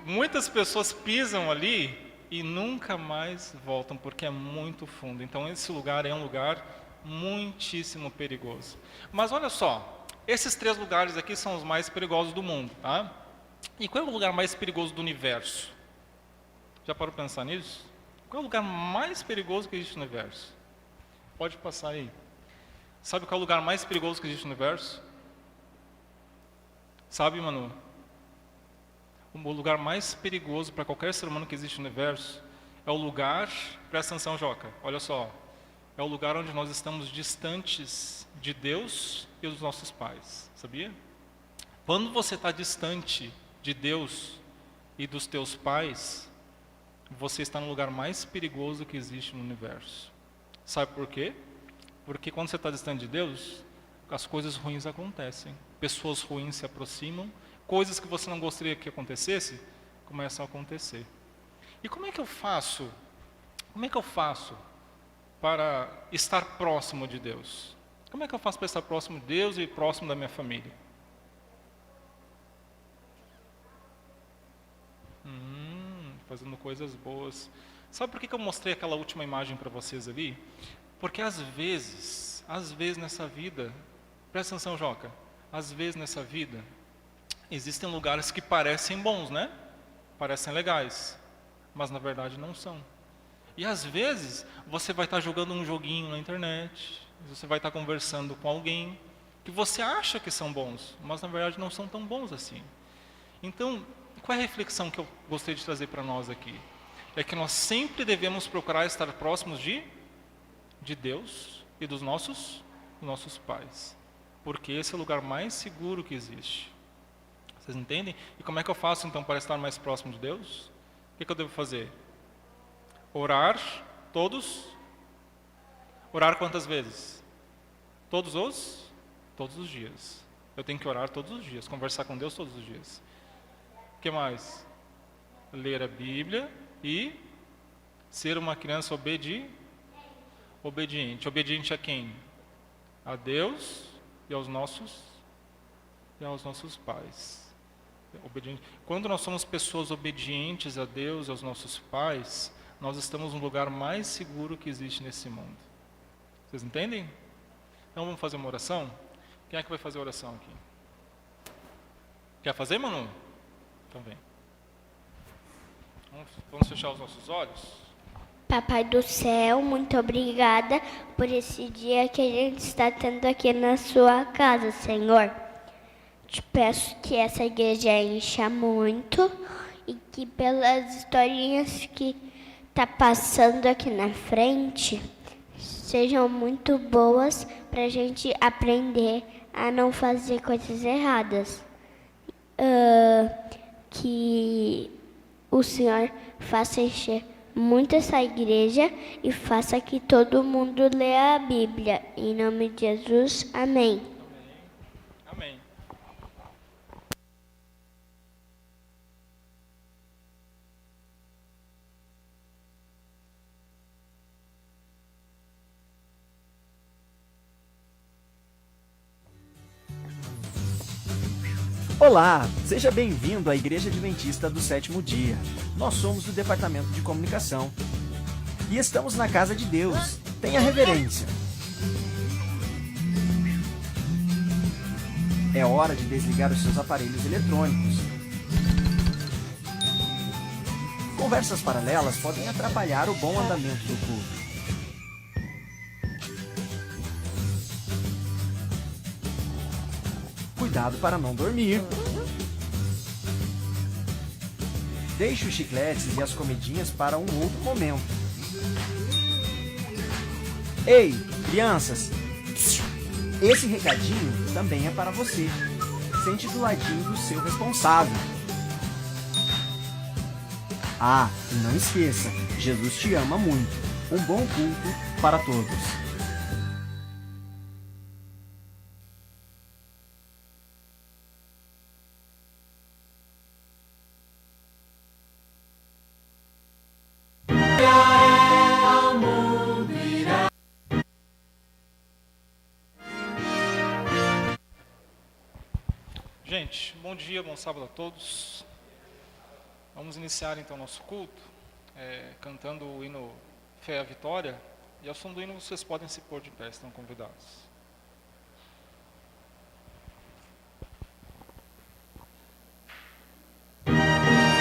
Muitas pessoas pisam ali e nunca mais voltam, porque é muito fundo. Então esse lugar é um lugar muitíssimo perigoso. Mas olha só, esses 3 lugares aqui são os mais perigosos do mundo, tá? E qual é o lugar mais perigoso do universo? Já parou para pensar nisso? Qual é o lugar mais perigoso que existe no universo? Pode passar aí. Sabe qual é o lugar mais perigoso que existe no universo? Sabe, Manu? O lugar mais perigoso para qualquer ser humano que existe no universo é o lugar, presta atenção, Joca, olha só, é o lugar onde nós estamos distantes de Deus e dos nossos pais, sabia? Quando você está distante de Deus e dos teus pais, você está no lugar mais perigoso que existe no universo. Sabe por quê? Porque quando você está distante de Deus, as coisas ruins acontecem, pessoas ruins se aproximam, coisas que você não gostaria que acontecesse, começam a acontecer. E como é que eu faço? Como é que eu faço para estar próximo de Deus? Como é que eu faço para estar próximo de Deus e próximo da minha família? Fazendo coisas boas. Sabe por que eu mostrei aquela última imagem para vocês ali? Porque às vezes nessa vida, presta atenção, Joca, às vezes nessa vida, existem lugares que parecem bons, né? Parecem legais, mas na verdade não são. E às vezes você vai estar jogando um joguinho na internet, você vai estar conversando com alguém que você acha que são bons, mas na verdade não são tão bons assim. Então, qual é a reflexão que eu gostaria de trazer para nós aqui? É que nós sempre devemos procurar estar próximos de Deus e dos nossos dos nossos pais. Porque esse é o lugar mais seguro que existe. Vocês entendem? E como é que eu faço então para estar mais próximo de Deus? O que eu devo fazer? Orar todos. Orar quantas vezes? Todos os dias. Eu tenho que orar todos os dias, conversar com Deus todos os dias. O que mais? Ler a Bíblia e ser uma criança obediente. Obediente a quem? A Deus e aos nossos pais. Obediente. Quando nós somos pessoas obedientes a Deus e aos nossos pais, nós estamos no lugar mais seguro que existe nesse mundo. Vocês entendem? Então vamos fazer uma oração? Quem é que vai fazer a oração aqui? Quer fazer, Manu? Então vem. Vamos fechar os nossos olhos? Papai do céu, muito obrigada por esse dia que a gente está tendo aqui na sua casa, Senhor. Te peço que essa igreja encha muito e que pelas historinhas que tá passando aqui na frente sejam muito boas para a gente aprender a não fazer coisas erradas. Que o Senhor faça encher muito essa igreja e faça que todo mundo leia a Bíblia. Em nome de Jesus, amém. Amém. Olá, seja bem-vindo à Igreja Adventista do Sétimo Dia. Nós somos do Departamento de Comunicação e estamos na Casa de Deus. Tenha reverência. É hora de desligar os seus aparelhos eletrônicos. Conversas paralelas podem atrapalhar o bom andamento do culto. Cuidado para não dormir. Deixe os chicletes e as comidinhas para um outro momento. Ei, crianças! Esse recadinho também é para você. Sente do ladinho do seu responsável. Ah, e não esqueça, Jesus te ama muito. Um bom culto para todos. Gente, bom dia, bom sábado a todos. Vamos iniciar então nosso culto cantando o hino Fé à Vitória. E ao som do hino vocês podem se pôr de pé, estão convidados. Música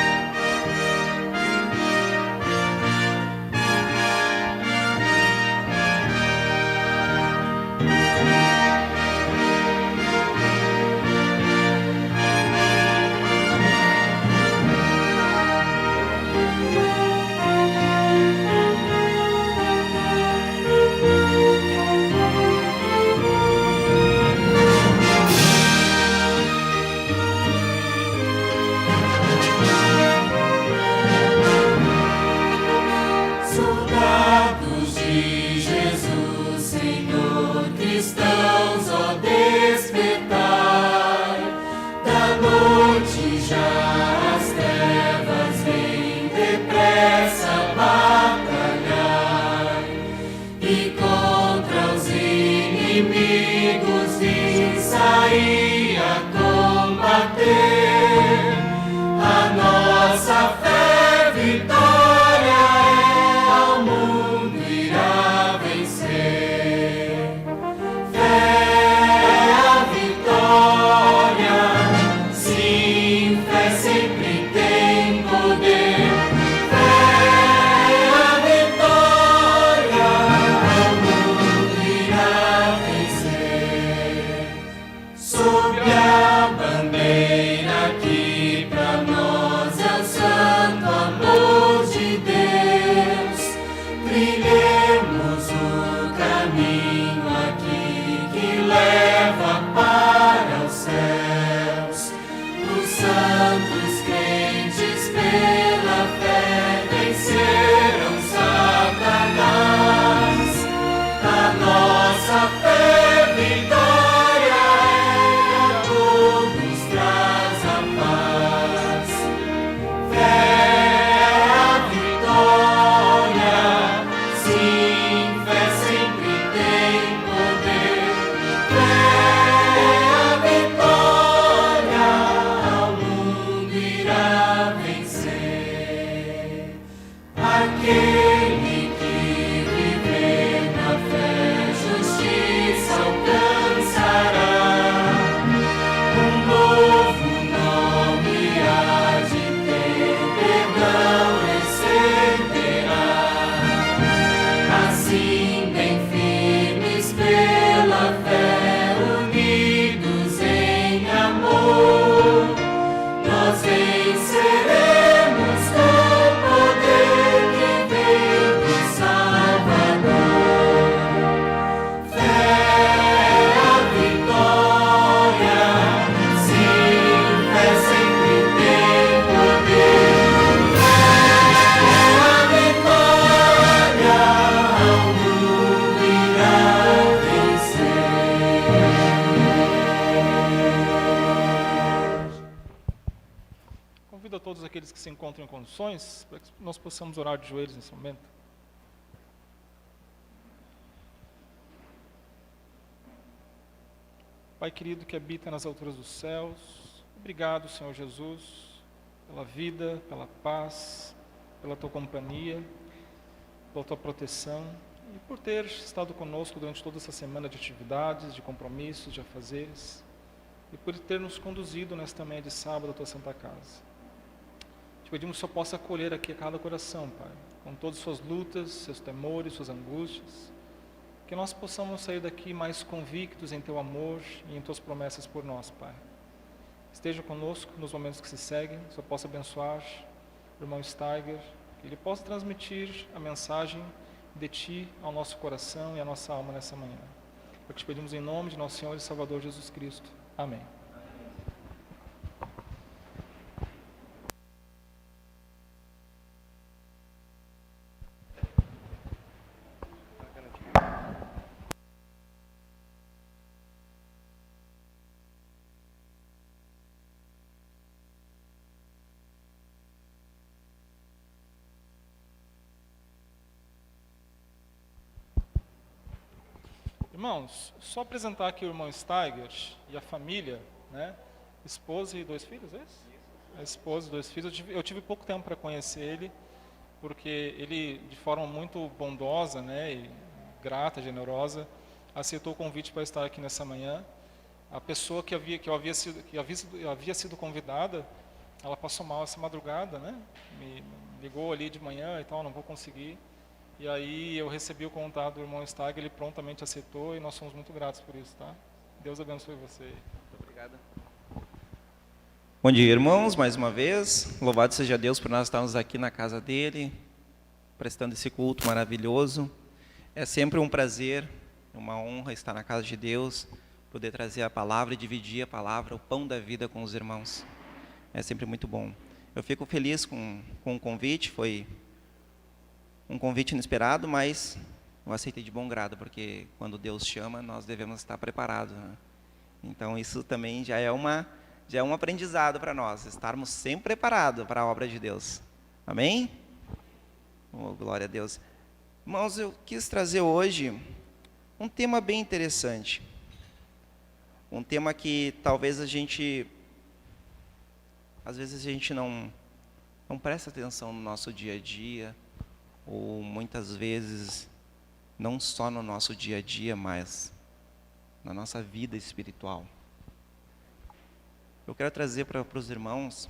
aqueles que se encontram em condições, para que nós possamos orar de joelhos nesse momento. Pai querido que habita nas alturas dos céus, obrigado, Senhor Jesus, pela vida, pela paz, pela tua companhia, pela tua proteção e por ter estado conosco durante toda essa semana de atividades, de compromissos, de afazeres e por ter nos conduzido nesta manhã de sábado à tua santa casa. Te pedimos que o Senhor possa acolher aqui a cada coração, Pai, com todas as suas lutas, seus temores, suas angústias, que nós possamos sair daqui mais convictos em teu amor e em tuas promessas por nós, Pai. Esteja conosco nos momentos que se seguem, que o Senhor possa abençoar o irmão Steiger, que ele possa transmitir a mensagem de Ti ao nosso coração e à nossa alma nessa manhã. É o que te pedimos em nome de nosso Senhor e Salvador Jesus Cristo. Amém. Irmãos, só apresentar aqui o irmão Steiger e a família, né? Esposa e 2 filhos, é isso? A esposa e 2 filhos. Eu tive pouco tempo para conhecer ele, porque ele, de forma muito bondosa, né, e grata, generosa, aceitou o convite para estar aqui nessa manhã. A pessoa que havia sido convidada, ela passou mal essa madrugada, né? Me ligou ali de manhã e tal, não vou conseguir. E aí eu recebi o contato do irmão Steiger, ele prontamente aceitou e nós somos muito gratos por isso, tá? Deus abençoe você. Muito obrigado. Bom dia, irmãos, mais uma vez. Louvado seja Deus por nós estarmos aqui na casa dele, prestando esse culto maravilhoso. É sempre um prazer, uma honra estar na casa de Deus, poder trazer a palavra e dividir a palavra, o pão da vida com os irmãos. É sempre muito bom. Eu fico feliz com o convite, foi um convite inesperado, mas eu aceitei de bom grado, porque quando Deus chama, nós devemos estar preparados, né? Então isso também já é um aprendizado para nós, estarmos sempre preparados para a obra de Deus. Amém? Oh, glória a Deus. Irmãos, eu quis trazer hoje um tema bem interessante. Um tema que talvez às vezes a gente não presta atenção no nosso dia a dia, ou muitas vezes, não só no nosso dia a dia, mas na nossa vida espiritual. Eu quero trazer para os irmãos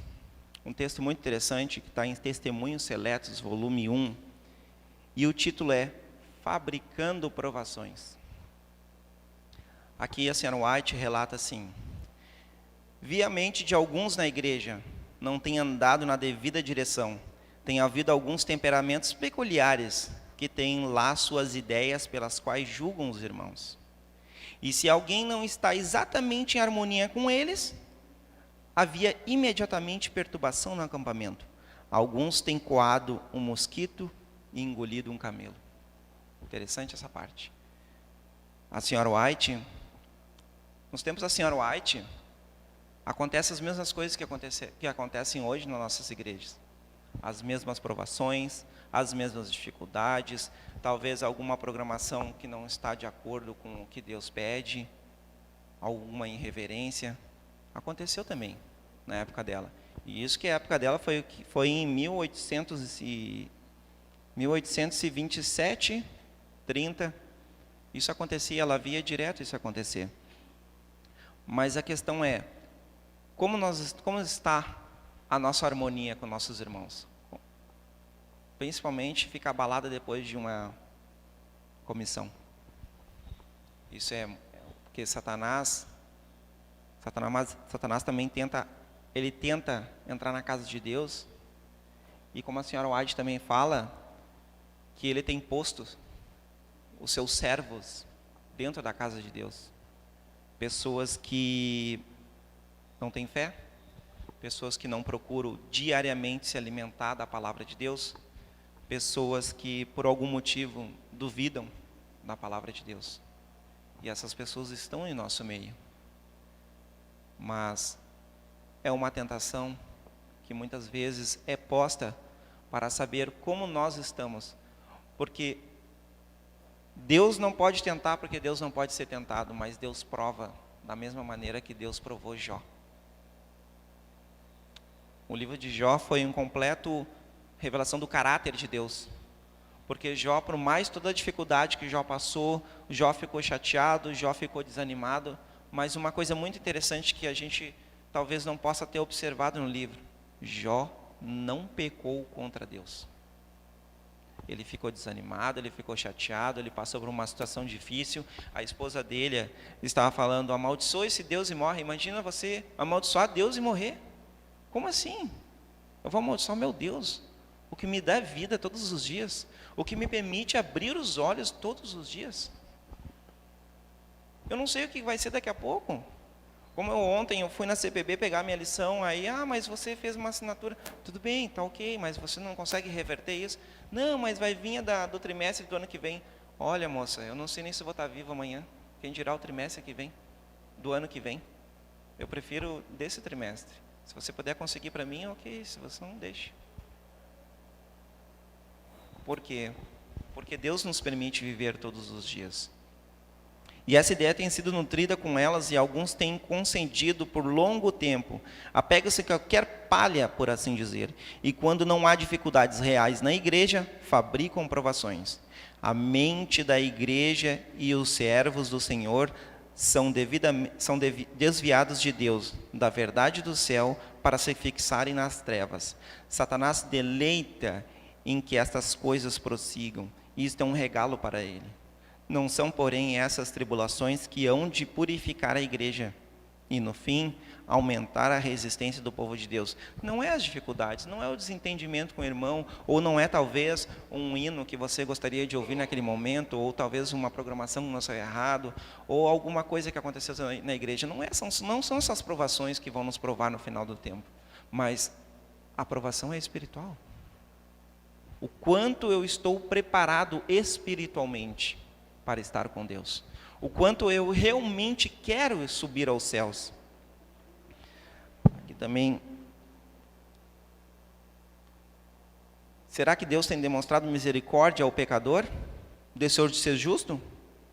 um texto muito interessante, que está em Testemunhos Seletos, volume 1, e o título é Fabricando Provações. Aqui a senhora White relata assim: vi a mente de alguns na igreja, não tem andado na devida direção. Tem havido alguns temperamentos peculiares que têm lá suas ideias pelas quais julgam os irmãos. E se alguém não está exatamente em harmonia com eles, havia imediatamente perturbação no acampamento. Alguns têm coado um mosquito e engolido um camelo. Interessante essa parte. A senhora White, nos tempos da senhora White, acontecem as mesmas coisas que acontecem hoje nas nossas igrejas. As mesmas provações, as mesmas dificuldades, talvez alguma programação que não está de acordo com o que Deus pede, alguma irreverência. Aconteceu também na época dela. E isso que a época dela foi em 1827, 30. Isso acontecia, ela via direto isso acontecer. Mas a questão é, como está a nossa harmonia com nossos irmãos? Principalmente fica abalada depois de uma comissão. Isso é porque Satanás também tenta entrar na casa de Deus, e como a senhora White também fala, que ele tem posto os seus servos dentro da casa de Deus. Pessoas que não têm fé, pessoas que não procuram diariamente se alimentar da palavra de Deus, pessoas que por algum motivo duvidam da palavra de Deus. E essas pessoas estão em nosso meio. Mas é uma tentação que muitas vezes é posta para saber como nós estamos. Porque Deus não pode tentar, porque Deus não pode ser tentado, mas Deus prova da mesma maneira que Deus provou Jó. O livro de Jó foi um completo revelação do caráter de Deus. Porque Jó, por mais toda a dificuldade que Jó passou, Jó ficou chateado, Jó ficou desanimado. Mas uma coisa muito interessante que a gente talvez não possa ter observado no livro: Jó não pecou contra Deus. Ele ficou desanimado, ele ficou chateado, ele passou por uma situação difícil. A esposa dele estava falando: amaldiçoe esse Deus e morre. Imagina você amaldiçoar Deus e morrer. Como assim? Eu vou amaldiçoar meu Deus, o que me dá vida todos os dias, o que me permite abrir os olhos todos os dias. Eu não sei o que vai ser daqui a pouco. Como ontem eu fui na CPB pegar minha lição, aí, mas você fez uma assinatura. Tudo bem, tá ok, mas você não consegue reverter isso? Não, mas vai vir do trimestre do ano que vem. Olha, moça, eu não sei nem se vou estar vivo amanhã. Quem dirá o trimestre que vem, do ano que vem. Eu prefiro desse trimestre. Se você puder conseguir para mim, ok, se você não, deixe. Por quê? Porque Deus nos permite viver todos os dias. E essa ideia tem sido nutrida com elas, e alguns têm concedido por longo tempo. Apega-se a qualquer palha, por assim dizer. E quando não há dificuldades reais na igreja, fabricam provações. A mente da igreja e os servos do Senhor são desviados de Deus, da verdade do céu, para se fixarem nas trevas. Satanás deleita em que estas coisas prossigam. E isto é um regalo para ele. Não são, porém, essas tribulações que hão de purificar a igreja e, no fim, aumentar a resistência do povo de Deus. Não é as dificuldades, não é o desentendimento com o irmão, ou não é talvez um hino que você gostaria de ouvir naquele momento, ou talvez uma programação que não saiu errado, ou alguma coisa que aconteceu na igreja. Não são essas provações que vão nos provar no final do tempo, mas a provação é espiritual. O quanto eu estou preparado espiritualmente para estar com Deus. O quanto eu realmente quero subir aos céus. Aqui também. Será que Deus tem demonstrado misericórdia ao pecador? Deixou de ser justo?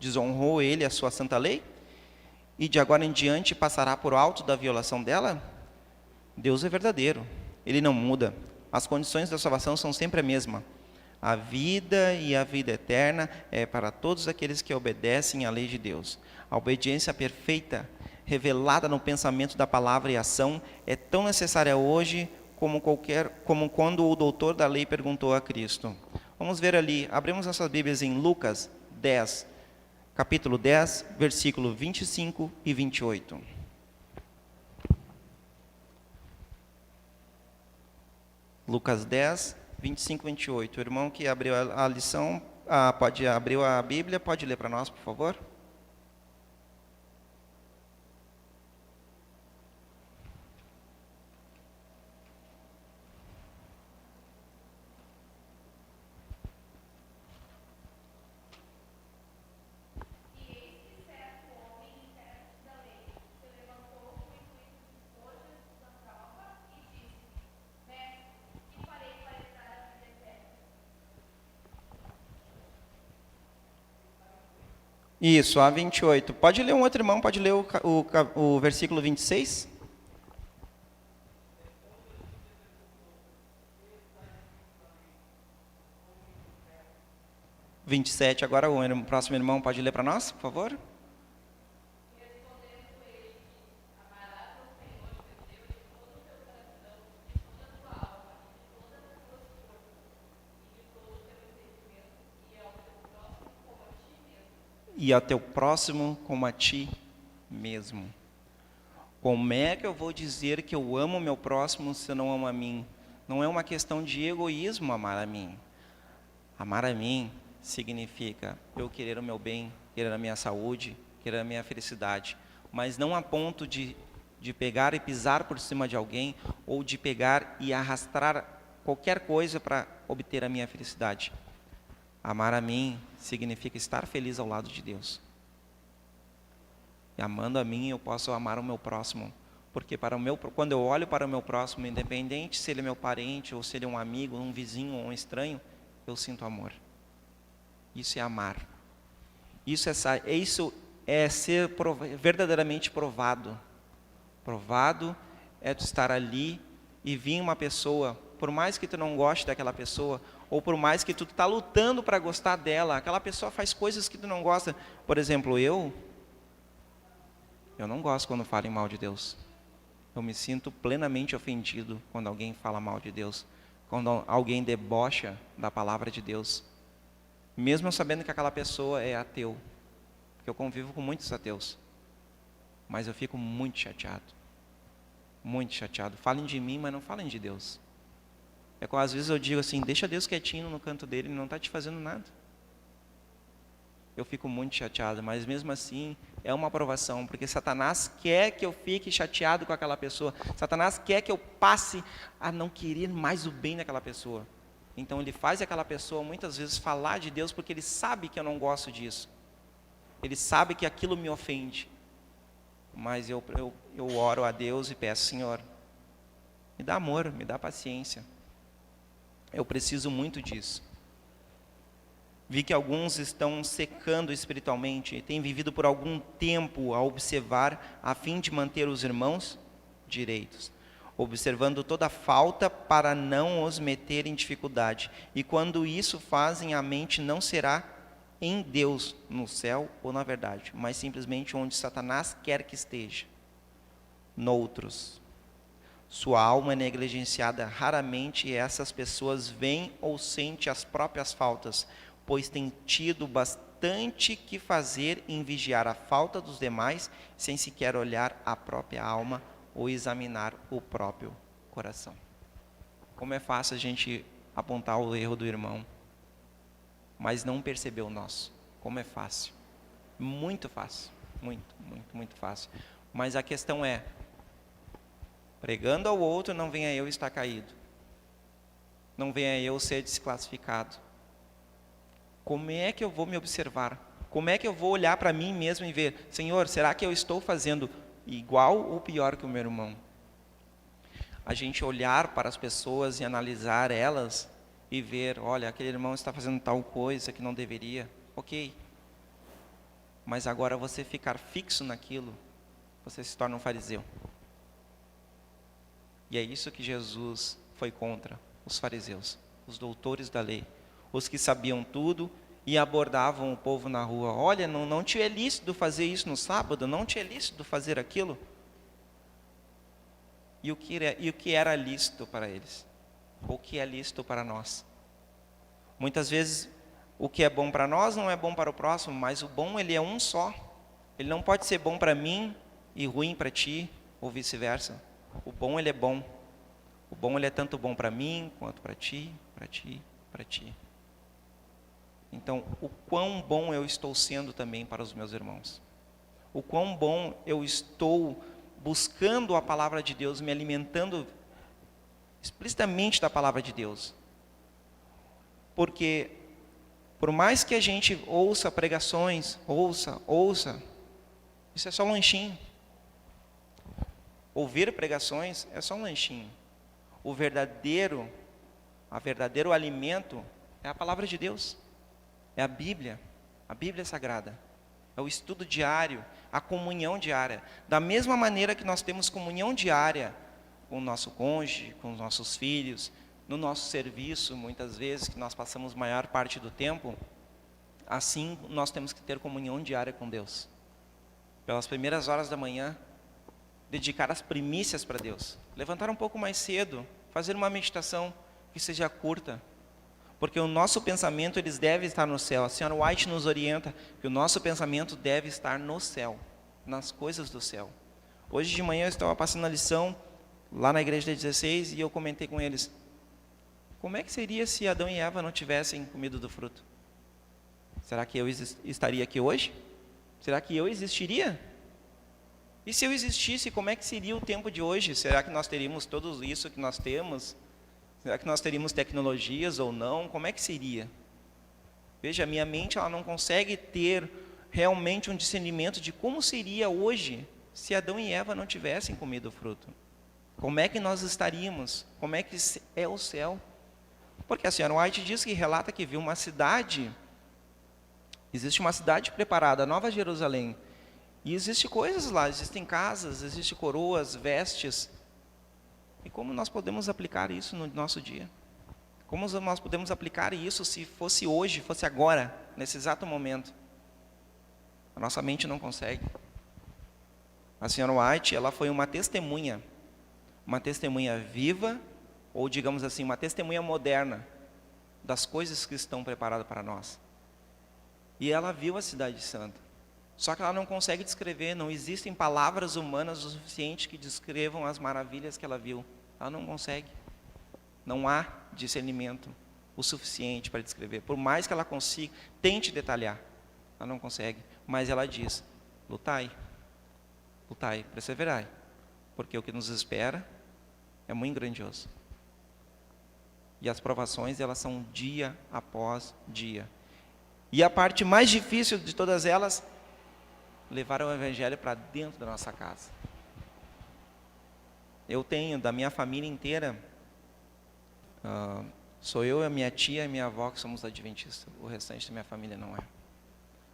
Desonrou ele a sua santa lei? E de agora em diante passará por alto da violação dela? Deus é verdadeiro. Ele não muda. As condições da salvação são sempre a mesma. A vida e a vida eterna é para todos aqueles que obedecem à lei de Deus. A obediência perfeita, revelada no pensamento da palavra e ação, é tão necessária hoje como quando o doutor da lei perguntou a Cristo. Vamos ver ali, abrimos nossas Bíblias em Lucas 10, capítulo 10, versículo 25 e 28. Lucas 10, 25 e 28. O irmão que abriu a lição, abriu a Bíblia, pode ler para nós, por favor? Isso, a 28. Pode ler um outro irmão, pode ler o versículo 26? Agora o próximo irmão pode ler para nós, por favor? E ao teu próximo como a ti mesmo. Como é que eu vou dizer que eu amo o meu próximo se eu não amo a mim? Não é uma questão de egoísmo amar a mim. Amar a mim significa eu querer o meu bem, querer a minha saúde, querer a minha felicidade. Mas não a ponto de pegar e pisar por cima de alguém, ou de pegar e arrastar qualquer coisa para obter a minha felicidade. Amar a mim significa estar feliz ao lado de Deus. E amando a mim, eu posso amar o meu próximo. Porque quando eu olho para o meu próximo, independente se ele é meu parente, ou se ele é um amigo, um vizinho ou um estranho, eu sinto amor. Isso é amar. Isso é ser verdadeiramente provado. Provado é tu estar ali e vir uma pessoa, por mais que tu não goste daquela pessoa, ou por mais que tu está lutando para gostar dela, aquela pessoa faz coisas que tu não gosta. Por exemplo, eu não gosto quando falam mal de Deus. Eu me sinto plenamente ofendido quando alguém fala mal de Deus, quando alguém debocha da palavra de Deus, mesmo eu sabendo que aquela pessoa é ateu, porque eu convivo com muitos ateus, mas eu fico muito chateado, muito chateado. Falem de mim, mas não falem de Deus. É como às vezes eu digo assim, deixa Deus quietinho no canto dele, ele não está te fazendo nada. Eu fico muito chateado, mas mesmo assim é uma aprovação, porque Satanás quer que eu fique chateado com aquela pessoa. Satanás quer que eu passe a não querer mais o bem daquela pessoa. Então ele faz aquela pessoa muitas vezes falar de Deus, porque ele sabe que eu não gosto disso. Ele sabe que aquilo me ofende. Mas eu oro a Deus e peço, Senhor, me dá amor, me dá paciência. Eu preciso muito disso. Vi que alguns estão secando espiritualmente e têm vivido por algum tempo a observar a fim de manter os irmãos direitos, observando toda falta para não os meter em dificuldade. E quando isso fazem, a mente não será em Deus, no céu ou na verdade, mas simplesmente onde Satanás quer que esteja, noutros. Sua alma é negligenciada raramente e essas pessoas veem ou sentem as próprias faltas, pois têm tido bastante que fazer em vigiar a falta dos demais, sem sequer olhar a própria alma ou examinar o próprio coração. Como é fácil a gente apontar o erro do irmão, mas não perceber o nosso. Como é fácil. Muito fácil. Muito fácil. Mas a questão é, pregando ao outro, não venha eu estar caído. Não venha eu ser desclassificado. Como é que eu vou me observar? Como é que eu vou olhar para mim mesmo e ver, Senhor, será que eu estou fazendo igual ou pior que o meu irmão? A gente olhar para as pessoas e analisar elas e ver, olha, aquele irmão está fazendo tal coisa que não deveria. Ok. Mas agora você ficar fixo naquilo, você se torna um fariseu. E é isso que Jesus foi contra, os fariseus, os doutores da lei. Os que sabiam tudo e abordavam o povo na rua. Olha, não te é lícito fazer isso no sábado, não te é lícito fazer aquilo. E o que era lícito para eles? O que é lícito para nós? Muitas vezes, o que é bom para nós não é bom para o próximo, mas o bom ele é um só. Ele não pode ser bom para mim e ruim para ti, ou vice-versa. O bom ele é bom. O bom ele é tanto bom para mim, quanto para ti, para ti, para ti. Então, o quão bom eu estou sendo também para os meus irmãos. O quão bom eu estou buscando a palavra de Deus, me alimentando explicitamente da palavra de Deus. Porque, por mais que a gente ouça pregações, ouça, isso é só um lanchinho. Ouvir pregações é só um lanchinho. O verdadeiro alimento é a palavra de Deus. É a Bíblia Sagrada, é o estudo diário, a comunhão diária. Da mesma maneira que nós temos comunhão diária com o nosso cônjuge, com os nossos filhos, no nosso serviço, muitas vezes, que nós passamos maior parte do tempo, assim nós temos que ter comunhão diária com Deus. Pelas primeiras horas da manhã, dedicar as primícias para Deus. Levantar um pouco mais cedo, fazer uma meditação que seja curta, porque o nosso pensamento eles deve estar no céu. A senhora White nos orienta que o nosso pensamento deve estar no céu, nas coisas do céu. Hoje de manhã eu estava passando a lição lá na igreja de 16 e eu comentei com eles, como é que seria se Adão e Eva não tivessem comido do fruto? Será que eu estaria aqui hoje? Será que eu existiria? E se eu existisse, como é que seria o tempo de hoje? Será que nós teríamos tudo isso que nós temos? Será que nós teríamos tecnologias ou não? Como é que seria? Veja, a minha mente ela não consegue ter realmente um discernimento de como seria hoje se Adão e Eva não tivessem comido o fruto? Como é que nós estaríamos? Como é que é o céu? Porque a senhora White diz que relata que viu uma cidade, existe uma cidade preparada, a Nova Jerusalém, e existem coisas lá, existem casas, existem coroas, vestes. E como nós podemos aplicar isso no nosso dia? Como nós podemos aplicar isso se fosse hoje, fosse agora, nesse exato momento? A nossa mente não consegue. A senhora White, ela foi uma testemunha viva, ou digamos assim, uma testemunha moderna das coisas que estão preparadas para nós. E ela viu a cidade santa. Só que ela não consegue descrever, não existem palavras humanas o suficiente que descrevam as maravilhas que ela viu. Ela não consegue. Não há discernimento o suficiente para descrever. Por mais que ela consiga, tente detalhar, ela não consegue. Mas ela diz, lutai, perseverai, porque o que nos espera é muito grandioso. E as provações, elas são dia após dia. E a parte mais difícil de todas elas, levar o evangelho para dentro da nossa casa. Eu tenho, da minha família inteira, sou eu, a minha tia e minha avó que somos adventistas. O restante da minha família não é.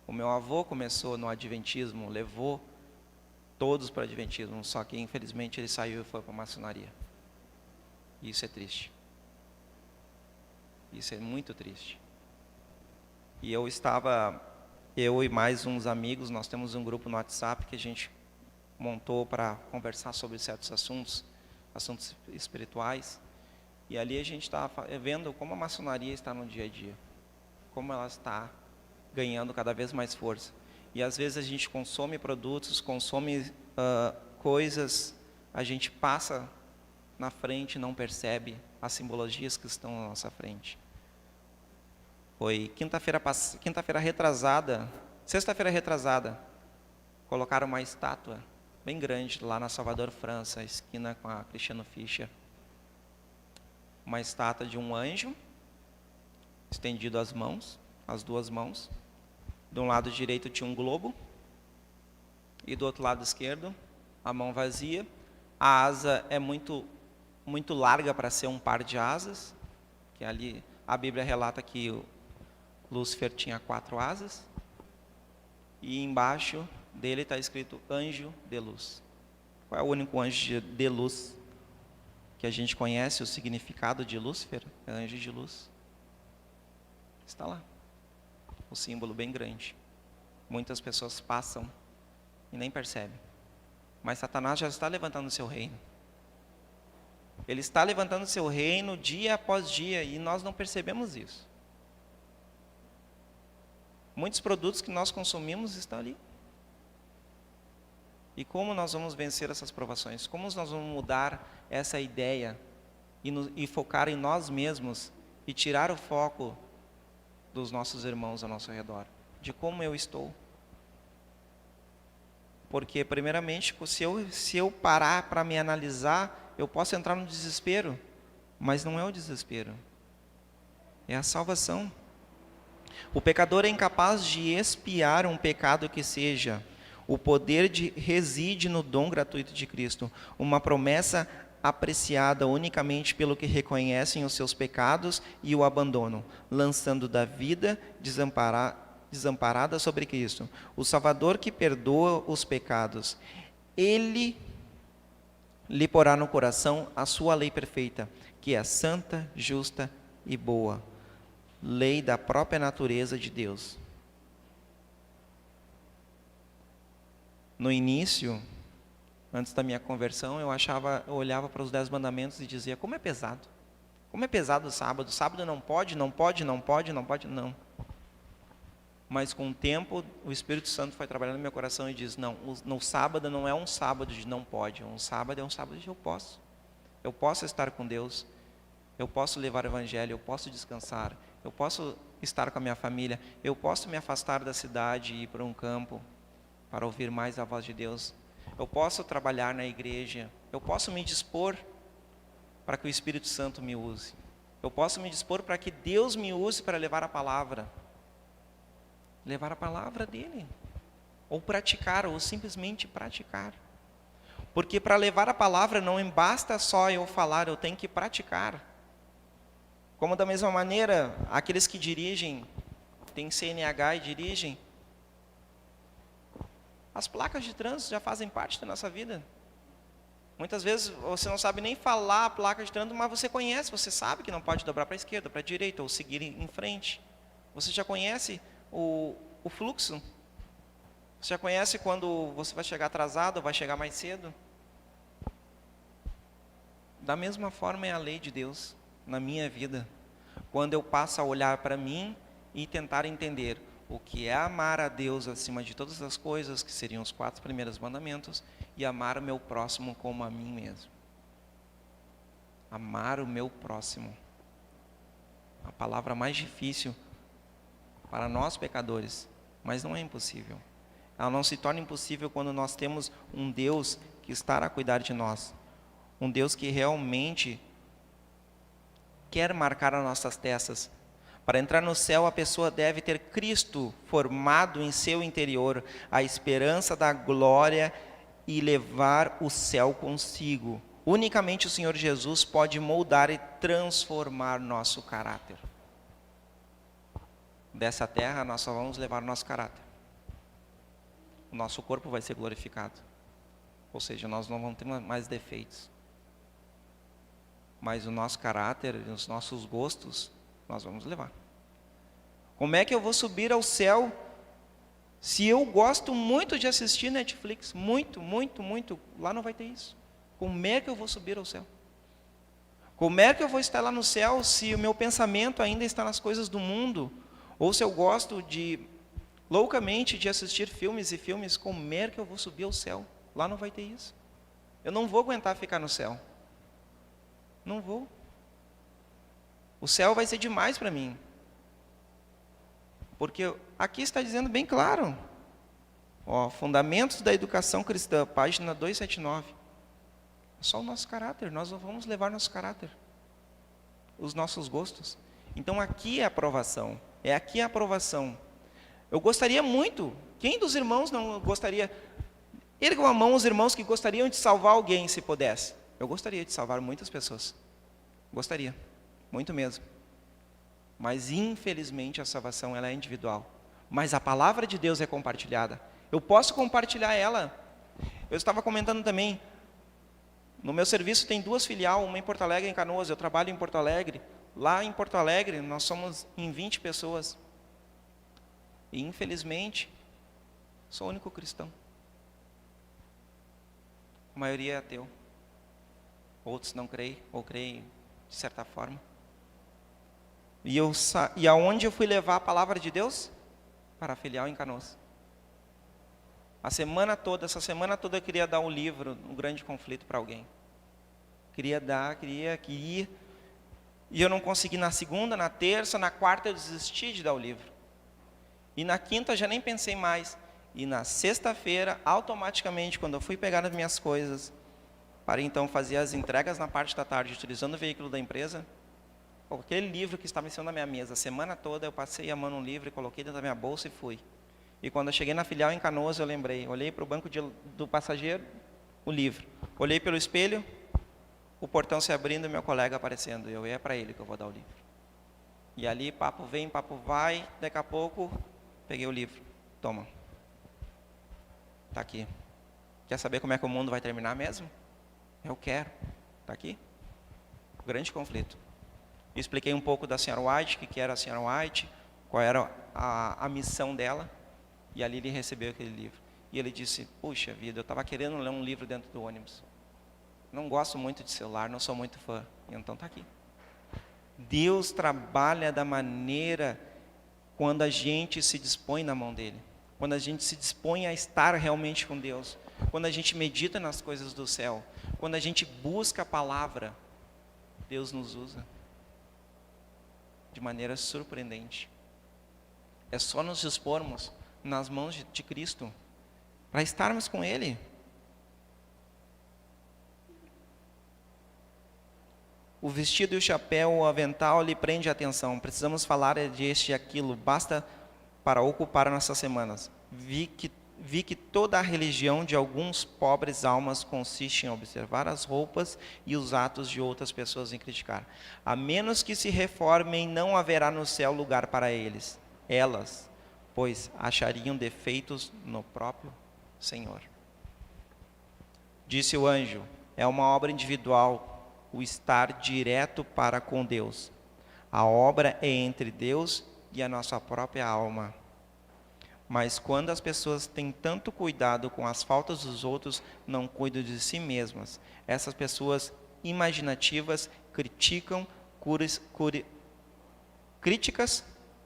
O meu avô começou no adventismo, levou todos para o adventismo, só que infelizmente ele saiu e foi para a maçonaria. E isso é triste. Isso é muito triste. E eu e mais uns amigos, nós temos um grupo no WhatsApp que a gente montou para conversar sobre certos assuntos espirituais. E ali a gente está vendo como a maçonaria está no dia a dia, como ela está ganhando cada vez mais força. E às vezes a gente consome produtos, consome coisas, a gente passa na frente e não percebe as simbologias que estão na nossa frente. Foi sexta-feira retrasada, colocaram uma estátua bem grande lá na Salvador, França, esquina com a Cristiano Fischer. Uma estátua de um anjo, estendido as mãos, as duas mãos. De um lado direito tinha um globo, e do outro lado esquerdo, a mão vazia. A asa é muito larga para ser um par de asas, que ali a Bíblia relata que o Lúcifer tinha 4 asas, e embaixo dele está escrito anjo de luz. Qual é o único anjo de luz que a gente conhece? O significado de Lúcifer é anjo de luz. Está lá, o símbolo bem grande. Muitas pessoas passam e nem percebem, mas Satanás já está levantando o seu reino. Ele está levantando o seu reino dia após dia, e nós não percebemos isso. Muitos produtos que nós consumimos estão ali. E como nós vamos vencer essas provações? Como nós vamos mudar essa ideia e focar em nós mesmos e tirar o foco dos nossos irmãos ao nosso redor, de como eu estou? Porque, primeiramente, se eu parar para me analisar, eu posso entrar no desespero, mas não é o desespero, é a salvação. O pecador é incapaz de expiar um pecado que seja. O poder reside no dom gratuito de Cristo, uma promessa apreciada unicamente pelo que reconhecem os seus pecados e o abandonam, lançando da vida desamparada sobre Cristo. O Salvador que perdoa os pecados, Ele lhe porá no coração a sua lei perfeita, que é santa, justa e boa, lei da própria natureza de Deus. No início, antes da minha conversão, eu olhava para os 10 mandamentos e dizia, como é pesado o sábado. Sábado não pode. Não. Mas com o tempo, o Espírito Santo foi trabalhando no meu coração e diz, não, no sábado não é um sábado de não pode, um sábado é um sábado de eu posso. Eu posso estar com Deus, eu posso levar o Evangelho, eu posso descansar, eu posso estar com a minha família, eu posso me afastar da cidade e ir para um campo para ouvir mais a voz de Deus. Eu posso trabalhar na igreja, eu posso me dispor para que o Espírito Santo me use. Eu posso me dispor para que Deus me use para levar a palavra dele, ou praticar, ou simplesmente praticar. Porque para levar a palavra não basta só eu falar, eu tenho que praticar. Como da mesma maneira, aqueles que dirigem, têm CNH e dirigem, as placas de trânsito já fazem parte da nossa vida. Muitas vezes você não sabe nem falar a placa de trânsito, mas você conhece, você sabe que não pode dobrar para a esquerda, para a direita, ou seguir em frente. Você já conhece o fluxo. Você já conhece quando você vai chegar atrasado ou vai chegar mais cedo. Da mesma forma é a lei de Deus na minha vida. Quando eu passo a olhar para mim e tentar entender o que é amar a Deus acima de todas as coisas, que seriam os 4 primeiros mandamentos, e amar o meu próximo como a mim mesmo. Amar o meu próximo. A palavra mais difícil para nós pecadores, mas não é impossível. Ela não se torna impossível quando nós temos um Deus que está a cuidar de nós. Um Deus que realmente quer marcar as nossas testas. Para entrar no céu, a pessoa deve ter Cristo formado em seu interior, a esperança da glória e levar o céu consigo. Unicamente o Senhor Jesus pode moldar e transformar nosso caráter. Dessa terra, nós só vamos levar o nosso caráter. O nosso corpo vai ser glorificado. Ou seja, nós não vamos ter mais defeitos. Mas o nosso caráter, os nossos gostos, nós vamos levar. Como é que eu vou subir ao céu se eu gosto muito de assistir Netflix? Muito. Lá não vai ter isso. Como é que eu vou subir ao céu? Como é que eu vou estar lá no céu se o meu pensamento ainda está nas coisas do mundo? Ou se eu gosto loucamente de assistir filmes e filmes, como é que eu vou subir ao céu? Lá não vai ter isso. Eu não vou aguentar ficar no céu. Não vou. O céu vai ser demais para mim. Porque aqui está dizendo bem claro. Fundamentos da educação cristã, página 279. É só o nosso caráter, nós vamos levar nosso caráter. Os nossos gostos. Então aqui é a aprovação. É aqui a aprovação. Eu gostaria muito, quem dos irmãos não gostaria? Ergam a mão os irmãos que gostariam de salvar alguém, se pudesse. Eu gostaria de salvar muitas pessoas. Gostaria, muito mesmo. Mas infelizmente a salvação ela é individual. Mas a palavra de Deus é compartilhada. Eu posso compartilhar ela. Eu estava comentando também, no meu serviço tem 2 filiais, uma em Porto Alegre e em Canoas. Eu trabalho em Porto Alegre. Lá em Porto Alegre nós somos em 20 pessoas. E infelizmente, sou o único cristão. A maioria é ateu. Outros não creem, ou creem de certa forma. E aonde eu fui levar a palavra de Deus? Para a filial em Canoas. Essa semana toda eu queria dar um livro, Um Grande Conflito, para alguém. Queria. E eu não consegui na segunda, na terça, na quarta eu desisti de dar o livro. E na quinta já nem pensei mais. E na sexta-feira, automaticamente, quando eu fui pegar as minhas coisas, para então fazer as entregas na parte da tarde, utilizando o veículo da empresa, aquele livro que estava em cima da minha mesa, a semana toda eu passei a mão no livro, coloquei dentro da minha bolsa e fui. E quando eu cheguei na filial em Canoas, eu lembrei, olhei para o banco do passageiro, o livro. Olhei pelo espelho, o portão se abrindo e meu colega aparecendo. Eu ia para ele que eu vou dar o livro. E ali, papo vem, papo vai, daqui a pouco, peguei o livro. Toma. Está aqui. Quer saber como é que o mundo vai terminar mesmo? Eu quero. Está aqui. O Grande Conflito. Expliquei um pouco da Sra. White, o que era a Sra. White, qual era a missão dela. E ali ele recebeu aquele livro. E ele disse, puxa vida, eu estava querendo ler um livro dentro do ônibus. Não gosto muito de celular, não sou muito fã. Então está aqui. Deus trabalha da maneira quando a gente se dispõe na mão dele. Quando a gente se dispõe a estar realmente com Deus. Quando a gente medita nas coisas do céu. Quando a gente busca a palavra, Deus nos usa de maneira surpreendente. É só nos dispormos nas mãos de Cristo para estarmos com Ele. O vestido e o chapéu, o avental lhe prende a atenção. Precisamos falar de este e aquilo. Basta para ocupar nossas semanas. vi que toda a religião de alguns pobres almas consiste em observar as roupas e os atos de outras pessoas em criticar. A menos que se reformem, não haverá no céu lugar para elas, pois achariam defeitos no próprio Senhor. Disse o anjo: é uma obra individual o estar direto para com Deus. A obra é entre Deus e a nossa própria alma. Mas quando as pessoas têm tanto cuidado com as faltas dos outros, não cuidam de si mesmas. Essas pessoas imaginativas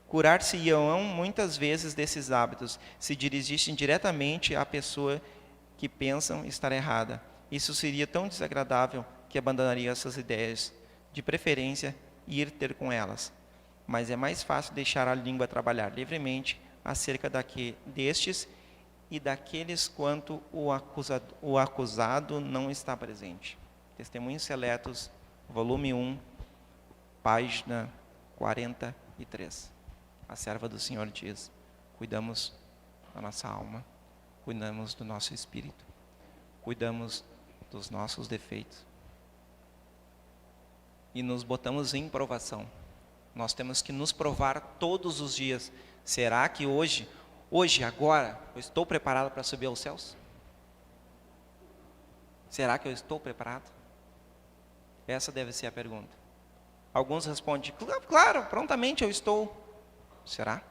curar-se-ão muitas vezes desses hábitos, se dirigissem diretamente à pessoa que pensam estar errada. Isso seria tão desagradável que abandonaria essas ideias, de preferência ir ter com elas. Mas é mais fácil deixar a língua trabalhar livremente acerca destes e daqueles quanto o acusado não está presente. Testemunhos Seletos, volume 1, página 43. A serva do Senhor diz: cuidamos da nossa alma, cuidamos do nosso espírito, cuidamos dos nossos defeitos e nos botamos em provação. Nós temos que nos provar todos os dias. Será que hoje, agora, eu estou preparado para subir aos céus? Será que eu estou preparado? Essa deve ser a pergunta. Alguns respondem: claro, prontamente eu estou. Será?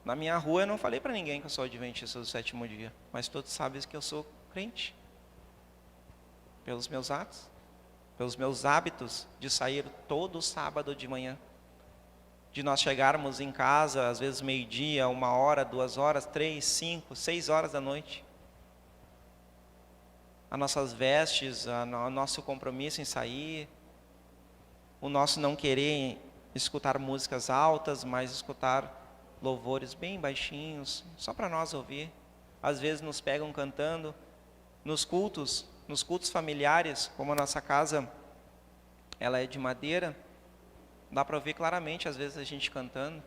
Na minha rua eu não falei para ninguém que eu sou adventista do sétimo dia, mas todos sabem que eu sou crente. Pelos meus atos, pelos meus hábitos de sair todo sábado de manhã, de nós chegarmos em casa, às vezes meio-dia, 1 hora, 2 horas, 3, 5, 6 horas da noite. As nossas vestes, o nosso compromisso em sair, o nosso não querer escutar músicas altas, mas escutar louvores bem baixinhos, só para nós ouvir. Às vezes nos pegam cantando nos cultos familiares, como a nossa casa, ela é de madeira. Dá para ouvir claramente, às vezes, a gente cantando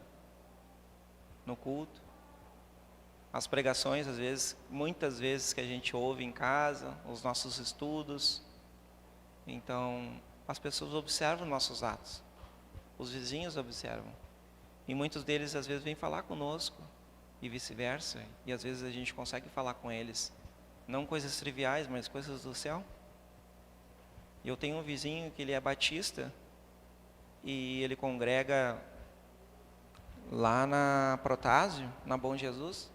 no culto. As pregações, às vezes, muitas vezes que a gente ouve em casa, os nossos estudos. Então, as pessoas observam nossos atos. Os vizinhos observam. E muitos deles, às vezes, vêm falar conosco e vice-versa. E, às vezes, a gente consegue falar com eles. Não coisas triviais, mas coisas do céu. Eu tenho um vizinho que ele é batista, e ele congrega lá na Protásio, na Bom Jesus.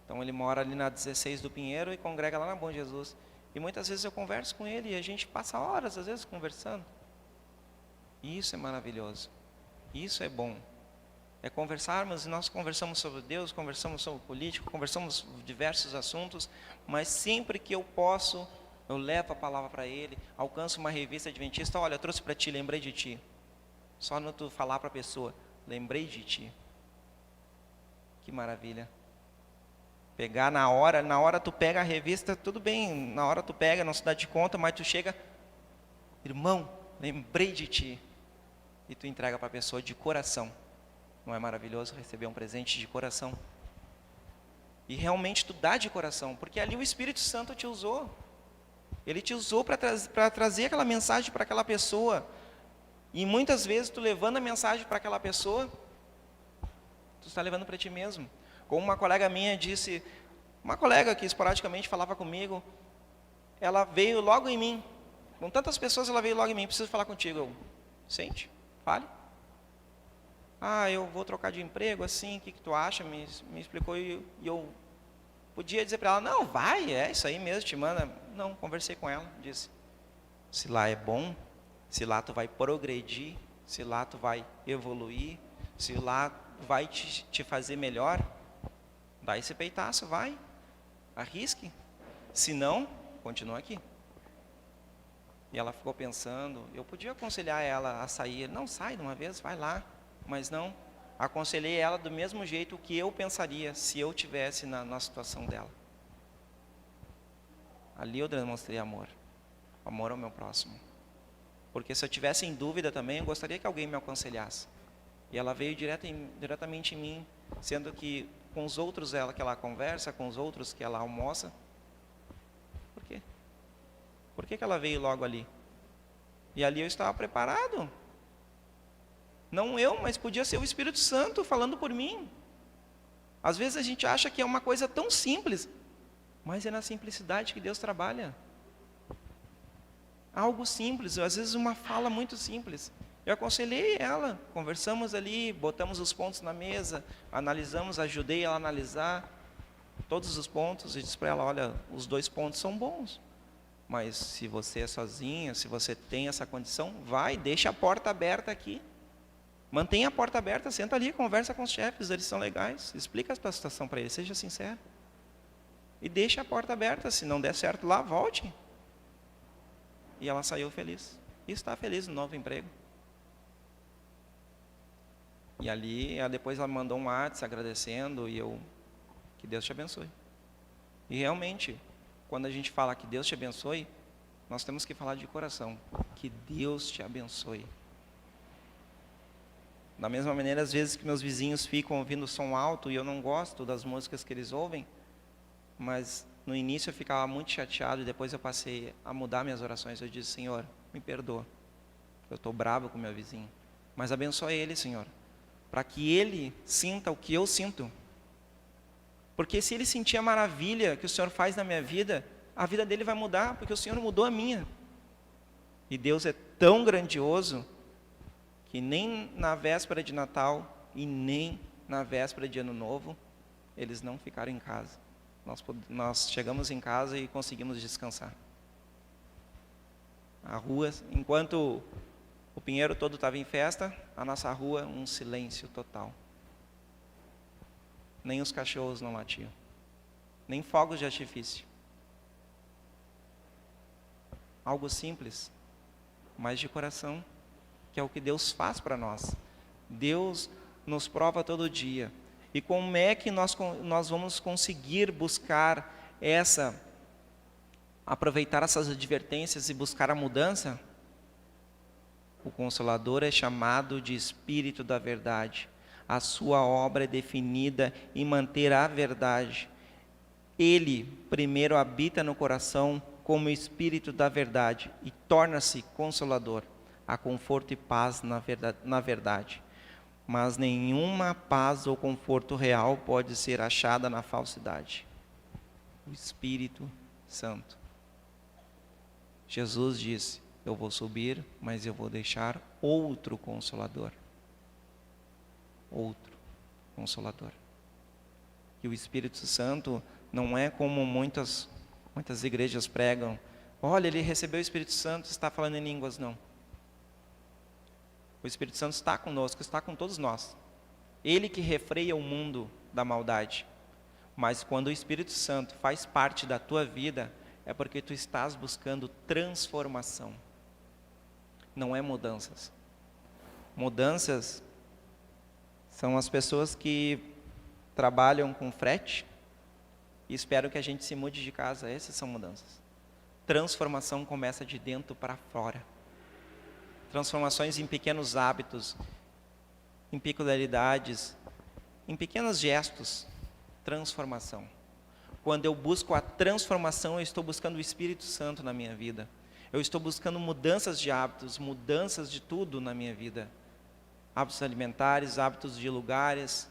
Então ele mora ali na 16 do Pinheiro e congrega lá na Bom Jesus. E muitas vezes eu converso com ele e a gente passa horas, às vezes, conversando. E isso é maravilhoso. Isso é bom. É conversarmos, e nós conversamos sobre Deus, conversamos sobre política, conversamos diversos assuntos, mas sempre que eu posso, eu levo a palavra para ele, alcanço uma revista adventista: olha, eu trouxe para ti, lembrei de ti. Só no tu falar para a pessoa: lembrei de ti. Que maravilha. Pegar na hora tu pega a revista, tudo bem, na hora tu pega, não se dá de conta, mas tu chega: irmão, lembrei de ti. E tu entrega para a pessoa de coração. Não é maravilhoso receber um presente de coração? E realmente tu dá de coração, porque ali o Espírito Santo te usou. Ele te usou para trazer aquela mensagem para aquela pessoa. E muitas vezes tu levando a mensagem para aquela pessoa, tu está levando para ti mesmo. Como uma colega minha disse, uma colega que esporadicamente falava comigo, ela veio logo em mim. Com tantas pessoas ela veio logo em mim: preciso falar contigo. Eu: sente, fale. Eu vou trocar de emprego, assim, o que tu acha? Me explicou, e eu podia dizer para ela: não, vai, é isso aí mesmo, te manda. Não, conversei com ela, disse: se lá é bom, se lá tu vai progredir, se lá tu vai evoluir, se lá vai te fazer melhor, dá esse peitaço, vai, arrisque. Se não, continua aqui. E ela ficou pensando. Eu podia aconselhar ela a sair: não, sai de uma vez, vai lá. Mas não, aconselhei ela do mesmo jeito que eu pensaria se eu tivesse na situação dela. Ali eu demonstrei amor. Amor ao meu próximo. Porque se eu tivesse em dúvida também, eu gostaria que alguém me aconselhasse. E ela veio diretamente em mim, sendo que com os outros que ela conversa, com os outros que ela almoça. Por quê? Por que ela veio logo ali? E ali eu estava preparado. Não eu, mas podia ser o Espírito Santo falando por mim. Às vezes a gente acha que é uma coisa tão simples, mas é na simplicidade que Deus trabalha. Algo simples, às vezes uma fala muito simples. Eu aconselhei ela, conversamos ali, botamos os pontos na mesa, analisamos, ajudei ela a analisar todos os pontos e disse para ela, olha, os 2 pontos são bons, mas se você é sozinha, se você tem essa condição, vai, deixa a porta aberta aqui. Mantenha a porta aberta, senta ali, conversa com os chefes, eles são legais, explica a tua situação para eles, seja sincero. E deixa a porta aberta, se não der certo lá, volte. E ela saiu feliz. E está feliz no novo emprego. E ali, depois ela me mandou um WhatsApp agradecendo, e eu, que Deus te abençoe. E realmente, quando a gente fala que Deus te abençoe, nós temos que falar de coração, que Deus te abençoe. Da mesma maneira, às vezes que meus vizinhos ficam ouvindo som alto, e eu não gosto das músicas que eles ouvem, mas no início eu ficava muito chateado, e depois eu passei a mudar minhas orações. Eu disse, Senhor, me perdoa, eu estou bravo com meu vizinho, mas abençoe ele, Senhor, para que ele sinta o que eu sinto. Porque se ele sentir a maravilha que o Senhor faz na minha vida, a vida dele vai mudar, porque o Senhor mudou a minha. E Deus é tão grandioso, que nem na véspera de Natal, e nem na véspera de Ano Novo, eles não ficaram em casa. Nós chegamos em casa e conseguimos descansar. A rua, enquanto o Pinheiro todo estava em festa, a nossa rua, um silêncio total. Nem os cachorros não latiam, nem fogos de artifício. Algo simples, mas de coração, que é o que Deus faz para nós. Deus nos prova todo dia. E como é que nós vamos conseguir buscar aproveitar essas advertências e buscar a mudança? O Consolador é chamado de Espírito da Verdade. A sua obra é definida em manter a verdade. Ele primeiro habita no coração como Espírito da Verdade e torna-se Consolador, a conforto e paz na verdade. Mas nenhuma paz ou conforto real pode ser achada na falsidade. O Espírito Santo. Jesus disse, eu vou subir, mas eu vou deixar outro Consolador. Outro Consolador. E o Espírito Santo não é como muitas igrejas pregam. Olha, ele recebeu o Espírito Santo, está falando em línguas. Não. O Espírito Santo está conosco, está com todos nós. Ele que refreia o mundo da maldade. Mas quando o Espírito Santo faz parte da tua vida, é porque tu estás buscando transformação. Não é mudanças. Mudanças são as pessoas que trabalham com frete e esperam que a gente se mude de casa. Essas são mudanças. Transformação começa de dentro para fora. Transformações em pequenos hábitos, em peculiaridades, em pequenos gestos. Transformação. Quando eu busco a transformação, eu estou buscando o Espírito Santo na minha vida. Eu estou buscando mudanças de hábitos, mudanças de tudo na minha vida. Hábitos alimentares, hábitos de lugares,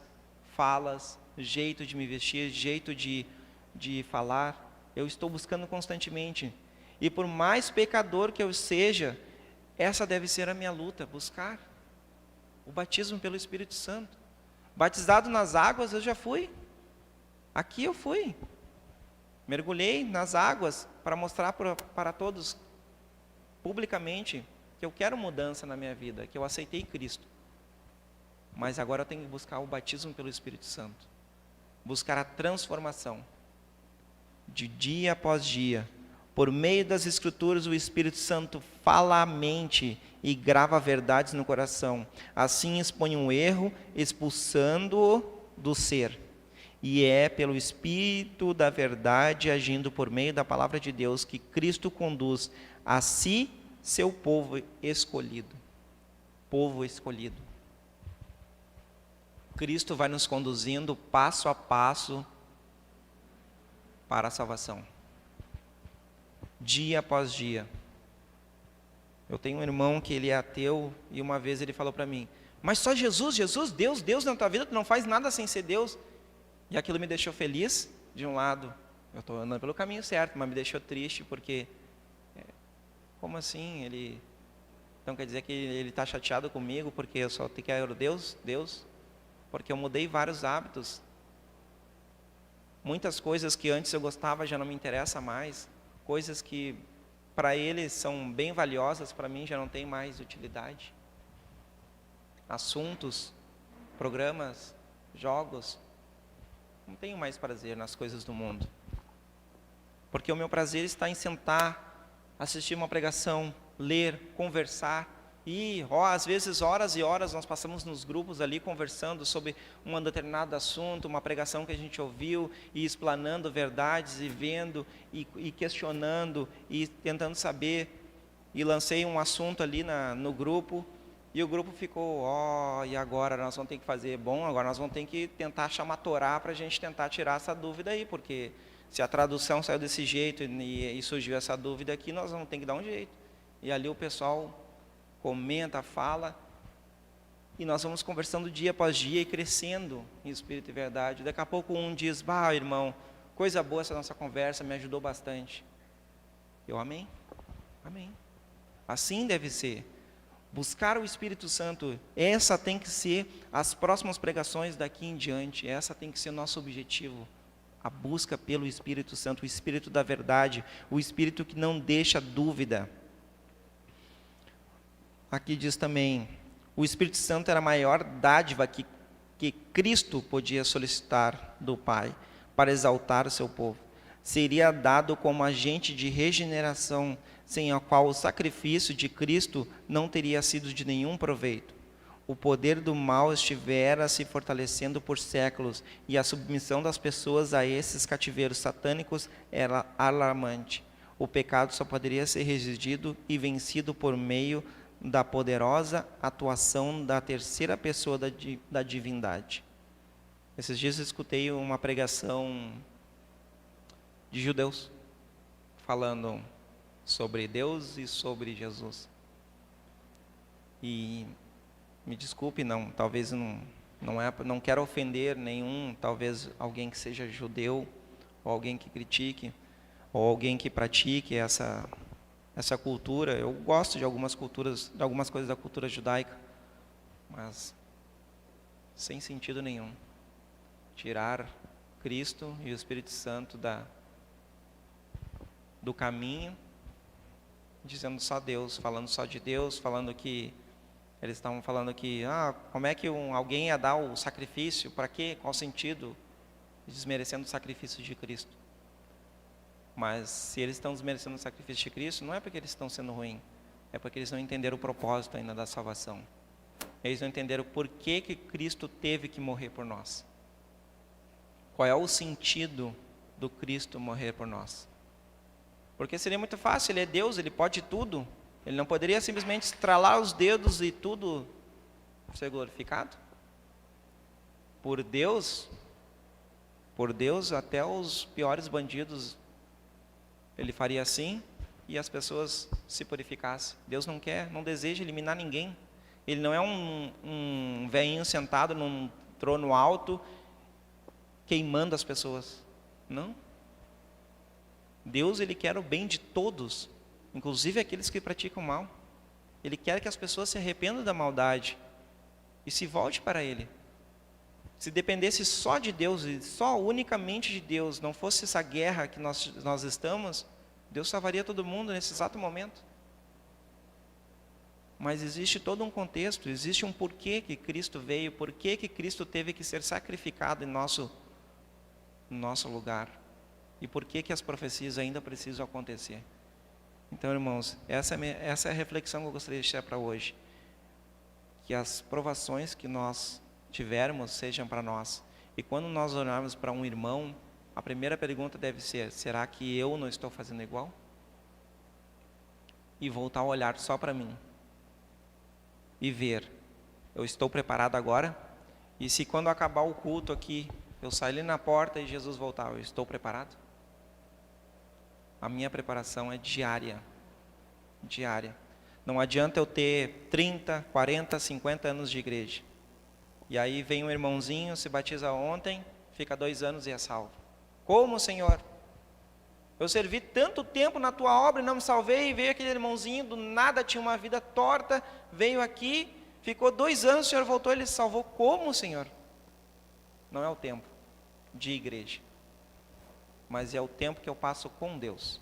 falas, jeito de me vestir, jeito de falar. Eu estou buscando constantemente. E por mais pecador que eu seja, essa deve ser a minha luta, buscar o batismo pelo Espírito Santo. Batizado nas águas eu já fui. Aqui eu fui. Mergulhei nas águas para mostrar para todos, publicamente, que eu quero mudança na minha vida, que eu aceitei Cristo. Mas agora eu tenho que buscar o batismo pelo Espírito Santo. Buscar a transformação. De dia após dia. Por meio das Escrituras, o Espírito Santo fala à mente e grava verdades no coração. Assim expõe um erro, expulsando-o do ser. E é pelo Espírito da verdade, agindo por meio da palavra de Deus, que Cristo conduz a si seu povo escolhido. Povo escolhido. Cristo vai nos conduzindo passo a passo para a salvação. Dia após dia. Eu tenho um irmão que ele é ateu e uma vez ele falou para mim: mas só Jesus, Jesus, Deus, Deus na tua vida, tu não faz nada sem ser Deus. E aquilo me deixou feliz, de um lado, eu estou andando pelo caminho certo, mas me deixou triste porque, como assim, então quer dizer que ele está chateado comigo porque eu só quero Deus, Deus, porque eu mudei vários hábitos. Muitas coisas que antes eu gostava já não me interessa mais, coisas que para ele são bem valiosas, para mim já não tem mais utilidade. Assuntos, programas, jogos, não tenho mais prazer nas coisas do mundo. Porque o meu prazer está em sentar, assistir uma pregação, ler, conversar. E às vezes horas e horas nós passamos nos grupos ali conversando sobre um determinado assunto, uma pregação que a gente ouviu, e explanando verdades, e vendo, e questionando, e tentando saber. E lancei um assunto ali no grupo, e o grupo ficou, e agora nós vamos ter que fazer? Bom, agora nós vamos ter que tentar chamar a Torá para a gente tentar tirar essa dúvida aí, porque se a tradução saiu desse jeito e surgiu essa dúvida aqui, nós vamos ter que dar um jeito. E ali o pessoal comenta, fala, e nós vamos conversando dia após dia e crescendo em espírito e verdade. Daqui a pouco um diz, irmão, coisa boa essa nossa conversa, me ajudou bastante. Eu, amém, amém. Assim deve ser. Buscar o Espírito Santo, essa tem que ser as próximas pregações daqui em diante, essa tem que ser nosso objetivo. A busca pelo Espírito Santo, o Espírito da verdade, o Espírito que não deixa dúvida. Aqui diz também, o Espírito Santo era a maior dádiva que Cristo podia solicitar do Pai para exaltar o seu povo. Seria dado como agente de regeneração, sem a qual o sacrifício de Cristo não teria sido de nenhum proveito. O poder do mal estivera se fortalecendo por séculos, e a submissão das pessoas a esses cativeiros satânicos era alarmante. O pecado só poderia ser resistido e vencido por meio da poderosa atuação da terceira pessoa da divindade. Esses dias eu escutei uma pregação de judeus, falando sobre Deus e sobre Jesus. E me desculpe, talvez não quero ofender nenhum, talvez alguém que seja judeu, ou alguém que critique, ou alguém que pratique essa cultura. Eu gosto de algumas culturas, de algumas coisas da cultura judaica, mas sem sentido nenhum. Tirar Cristo e o Espírito Santo do caminho, dizendo só Deus, falando só de Deus, falando que eles estavam falando que como é que alguém ia dar o sacrifício, para quê, qual sentido, desmerecendo o sacrifício de Cristo. Mas se eles estão desmerecendo o sacrifício de Cristo, não é porque eles estão sendo ruins, é porque eles não entenderam o propósito ainda da salvação. Eles não entenderam por que Cristo teve que morrer por nós. Qual é o sentido do Cristo morrer por nós? Porque seria muito fácil, Ele é Deus, Ele pode tudo. Ele não poderia simplesmente estralar os dedos e tudo ser glorificado? Por Deus, até os piores bandidos, Ele faria assim e as pessoas se purificassem. Deus não deseja eliminar ninguém. Ele não é um velhinho sentado num trono alto, queimando as pessoas. Não. Deus, Ele quer o bem de todos, inclusive aqueles que praticam mal. Ele quer que as pessoas se arrependam da maldade e se volte para Ele. Se dependesse só de Deus, e só unicamente de Deus, não fosse essa guerra que nós estamos, Deus salvaria todo mundo nesse exato momento. Mas existe todo um contexto, existe um porquê que Cristo veio, porquê que Cristo teve que ser sacrificado em nosso lugar. E por que as profecias ainda precisam acontecer. Então, irmãos, essa é a reflexão que eu gostaria de deixar para hoje. Que as provações que nós tivermos sejam para nós. E quando nós olharmos para um irmão, a primeira pergunta deve ser, será que eu não estou fazendo igual? E voltar a olhar só para mim. E ver, eu estou preparado agora? E se quando acabar o culto aqui, eu sair ali na porta e Jesus voltar, eu estou preparado? A minha preparação é diária. Diária. Não adianta eu ter 30, 40, 50 anos de igreja. E aí vem um irmãozinho, se batiza ontem, fica 2 anos e é salvo. Como, Senhor? Eu servi tanto tempo na tua obra e não me salvei, e veio aquele irmãozinho, do nada tinha uma vida torta, veio aqui, ficou 2 anos, o Senhor voltou, ele se salvou. Como, Senhor? Não é o tempo de igreja, mas é o tempo que eu passo com Deus.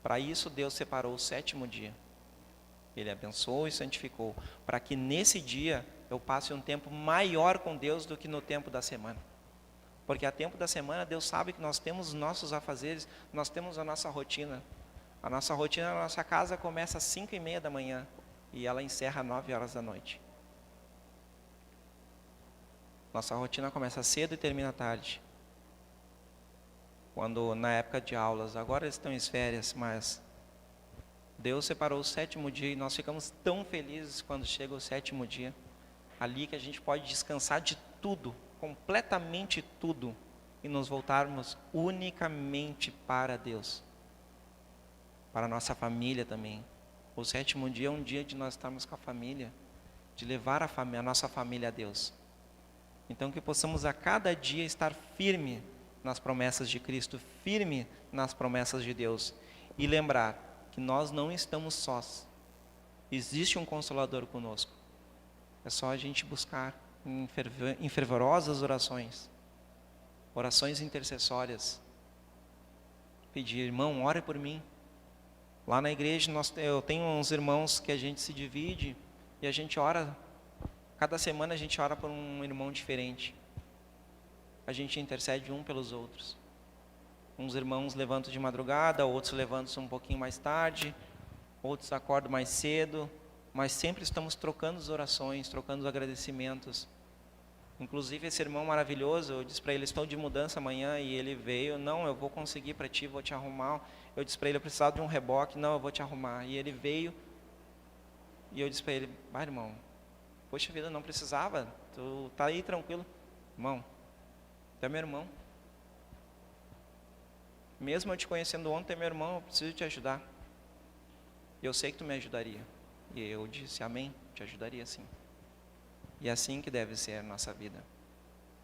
Para isso Deus separou o 7º dia. Ele abençoou e santificou, para que nesse dia eu passe um tempo maior com Deus do que no tempo da semana. Porque a tempo da semana Deus sabe que nós temos os nossos afazeres, nós temos a nossa rotina. A nossa rotina na nossa casa começa às 5:30 da manhã e ela encerra às 9 horas da noite. Nossa rotina começa cedo e termina tarde. Quando na época de aulas, agora eles estão em férias, mas Deus separou o 7º dia e nós ficamos tão felizes quando chega o 7º dia. Ali que a gente pode descansar de tudo, completamente tudo, e nos voltarmos unicamente para Deus, para a nossa família também. O 7º dia é um dia de nós estarmos com a família, de levar a nossa família a Deus. Então que possamos a cada dia estar firme nas promessas de Cristo, firme nas promessas de Deus, e lembrar que nós não estamos sós. Existe um Consolador conosco. É só a gente buscar em fervorosas orações, orações intercessórias, pedir: irmão, ore por mim. Lá na igreja eu tenho uns irmãos que a gente se divide e a gente ora, cada semana a gente ora por um irmão diferente. A gente intercede um pelos outros. Uns irmãos levantam de madrugada, outros levantam um pouquinho mais tarde, outros acordam mais cedo, mas sempre estamos trocando as orações, trocando os agradecimentos. Inclusive esse irmão maravilhoso, eu disse para ele: estou de mudança amanhã, e ele veio: não, eu vou conseguir para ti, vou te arrumar. Eu disse para ele: eu precisava de um reboque, não, eu vou te arrumar. E ele veio, e eu disse para ele: vai, irmão, poxa vida, não precisava, tu tá aí tranquilo. Irmão, tu é meu irmão. Mesmo eu te conhecendo ontem, meu irmão, eu preciso te ajudar. Eu sei que tu me ajudaria. E eu disse: amém, te ajudaria sim. E é assim que deve ser a nossa vida.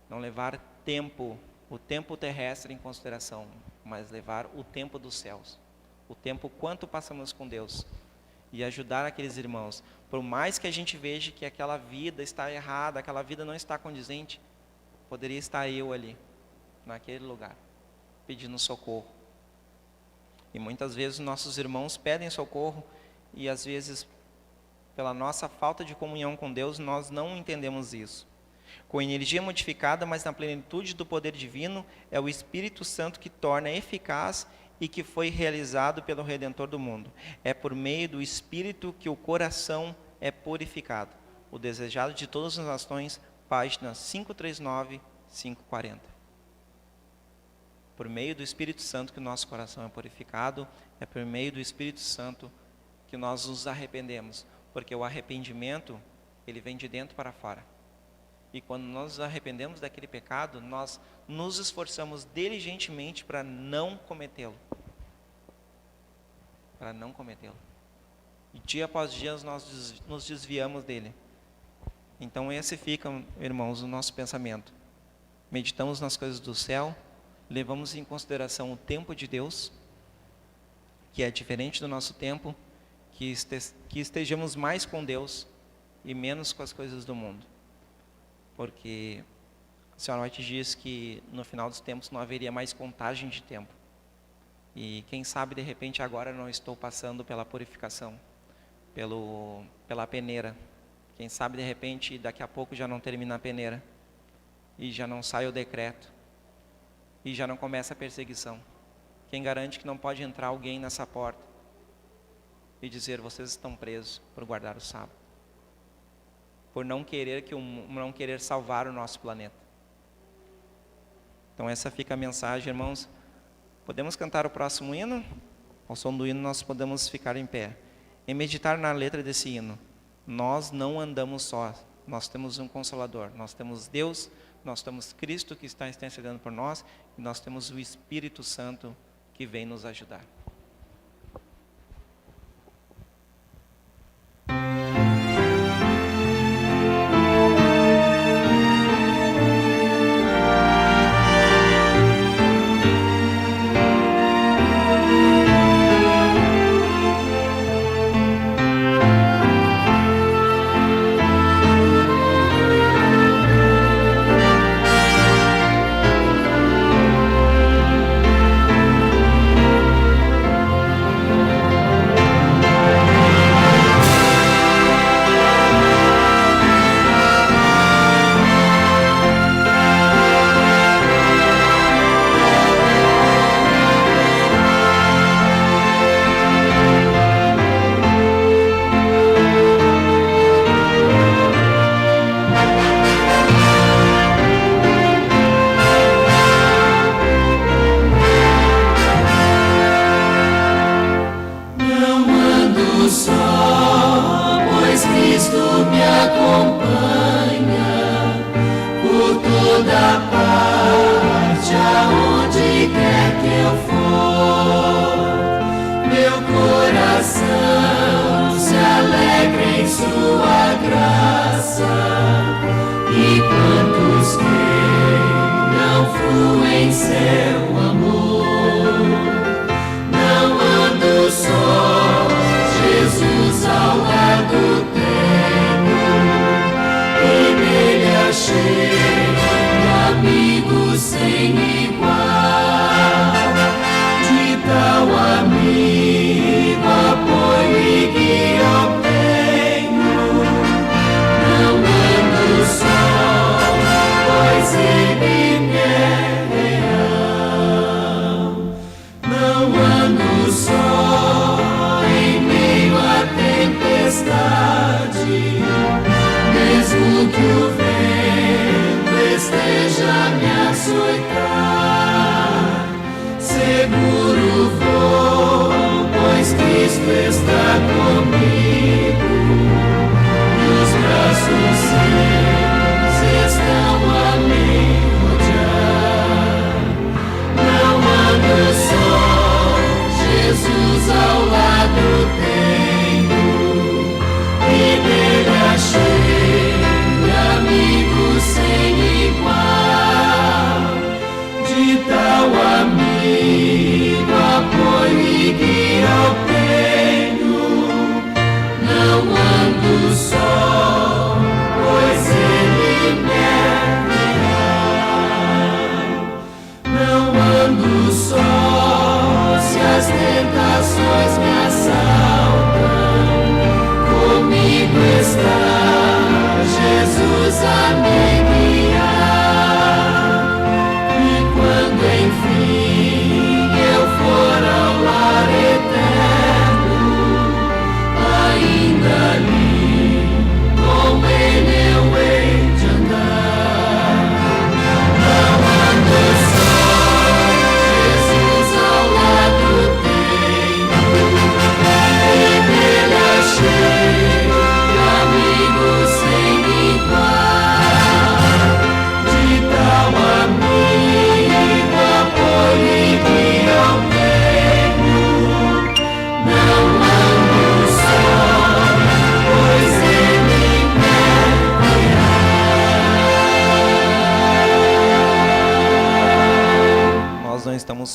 Não levar o tempo terrestre em consideração, mas levar o tempo dos céus. O tempo quanto passamos com Deus. E ajudar aqueles irmãos. Por mais que a gente veja que aquela vida está errada, aquela vida não está condizente, poderia estar eu ali, naquele lugar, pedindo socorro. E muitas vezes nossos irmãos pedem socorro e às vezes, pela nossa falta de comunhão com Deus, nós não entendemos isso. Com energia modificada, mas na plenitude do poder divino, é o Espírito Santo que torna eficaz e que foi realizado pelo Redentor do mundo. É por meio do Espírito que o coração é purificado. O Desejado de Todas as Nações, página 539, 540. Por meio do Espírito Santo que o nosso coração é purificado, é por meio do Espírito Santo que nós nos arrependemos. Porque o arrependimento, ele vem de dentro para fora. E quando nós nos arrependemos daquele pecado, nós nos esforçamos diligentemente para não cometê-lo. Para não cometê-lo. E dia após dia nós nos desviamos dele. Então esse fica, irmãos, o nosso pensamento. Meditamos nas coisas do céu, levamos em consideração o tempo de Deus, que é diferente do nosso tempo, que estejamos mais com Deus e menos com as coisas do mundo. Porque a senhora White diz que no final dos tempos não haveria mais contagem de tempo. E quem sabe de repente agora não estou passando pela purificação, pela peneira. Quem sabe de repente daqui a pouco já não termina a peneira e já não sai o decreto e já não começa a perseguição. Quem garante que não pode entrar alguém nessa porta e dizer: vocês estão presos por guardar o sábado, por não querer salvar o nosso planeta. Então essa fica a mensagem, irmãos. Podemos cantar o próximo hino? Ao som do hino nós podemos ficar em pé e meditar na letra desse hino. Nós não andamos sós, nós temos um Consolador, nós temos Deus, nós temos Cristo que está intercedendo por nós, e nós temos o Espírito Santo que vem nos ajudar.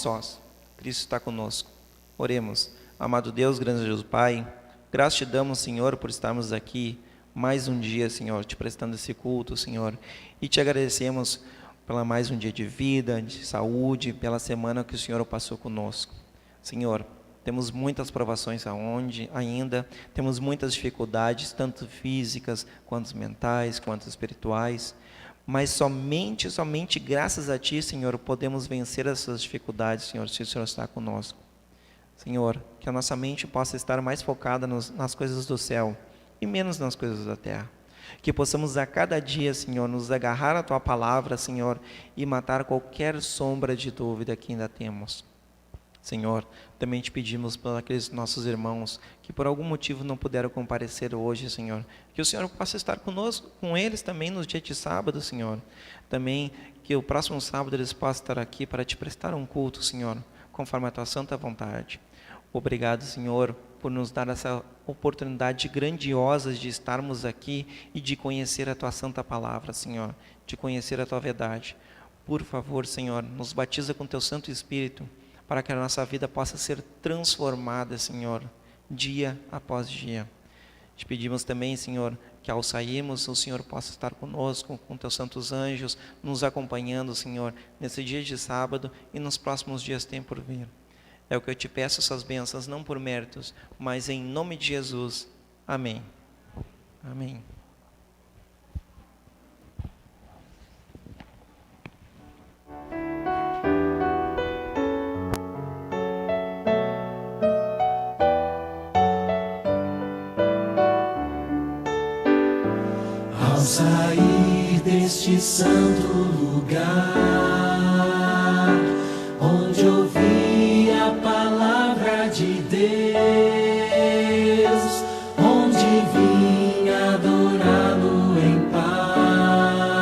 Sós. Cristo está conosco. Oremos. Amado Deus, grande Deus Pai, graças te damos, Senhor, por estarmos aqui mais um dia, Senhor, te prestando esse culto, Senhor, e te agradecemos pela mais um dia de vida, de saúde, pela semana que o Senhor passou conosco. Senhor, temos muitas provações ainda, temos muitas dificuldades, tanto físicas, quanto mentais, quanto espirituais, mas somente graças a Ti, Senhor, podemos vencer essas dificuldades, Senhor, se o Senhor está conosco. Senhor, que a nossa mente possa estar mais focada nas coisas do céu e menos nas coisas da terra. Que possamos a cada dia, Senhor, nos agarrar à Tua palavra, Senhor, e matar qualquer sombra de dúvida que ainda temos. Senhor, também te pedimos por aqueles nossos irmãos que por algum motivo não puderam comparecer hoje, Senhor. Que o Senhor possa estar conosco, com eles também nos dias de sábado, Senhor. Também que o próximo sábado eles possam estar aqui para te prestar um culto, Senhor, conforme a tua santa vontade. Obrigado, Senhor, por nos dar essa oportunidade grandiosa de estarmos aqui e de conhecer a tua santa palavra, Senhor, de conhecer a tua verdade. Por favor, Senhor, nos batiza com teu Santo Espírito, para que a nossa vida possa ser transformada, Senhor, dia após dia. Te pedimos também, Senhor, que ao sairmos, o Senhor possa estar conosco, com teus santos anjos, nos acompanhando, Senhor, nesse dia de sábado e nos próximos dias tem por vir. É o que eu te peço, essas bênçãos, não por méritos, mas em nome de Jesus. Amém. Amém. Ao sair deste santo lugar, onde ouvi a palavra de Deus, onde vim adorá-lo em paz,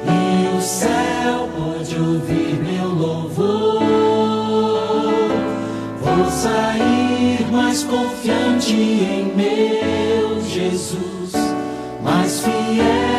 e o céu pôde ouvir meu louvor, vou sair mais confiante em meu Jesus, mais fiel.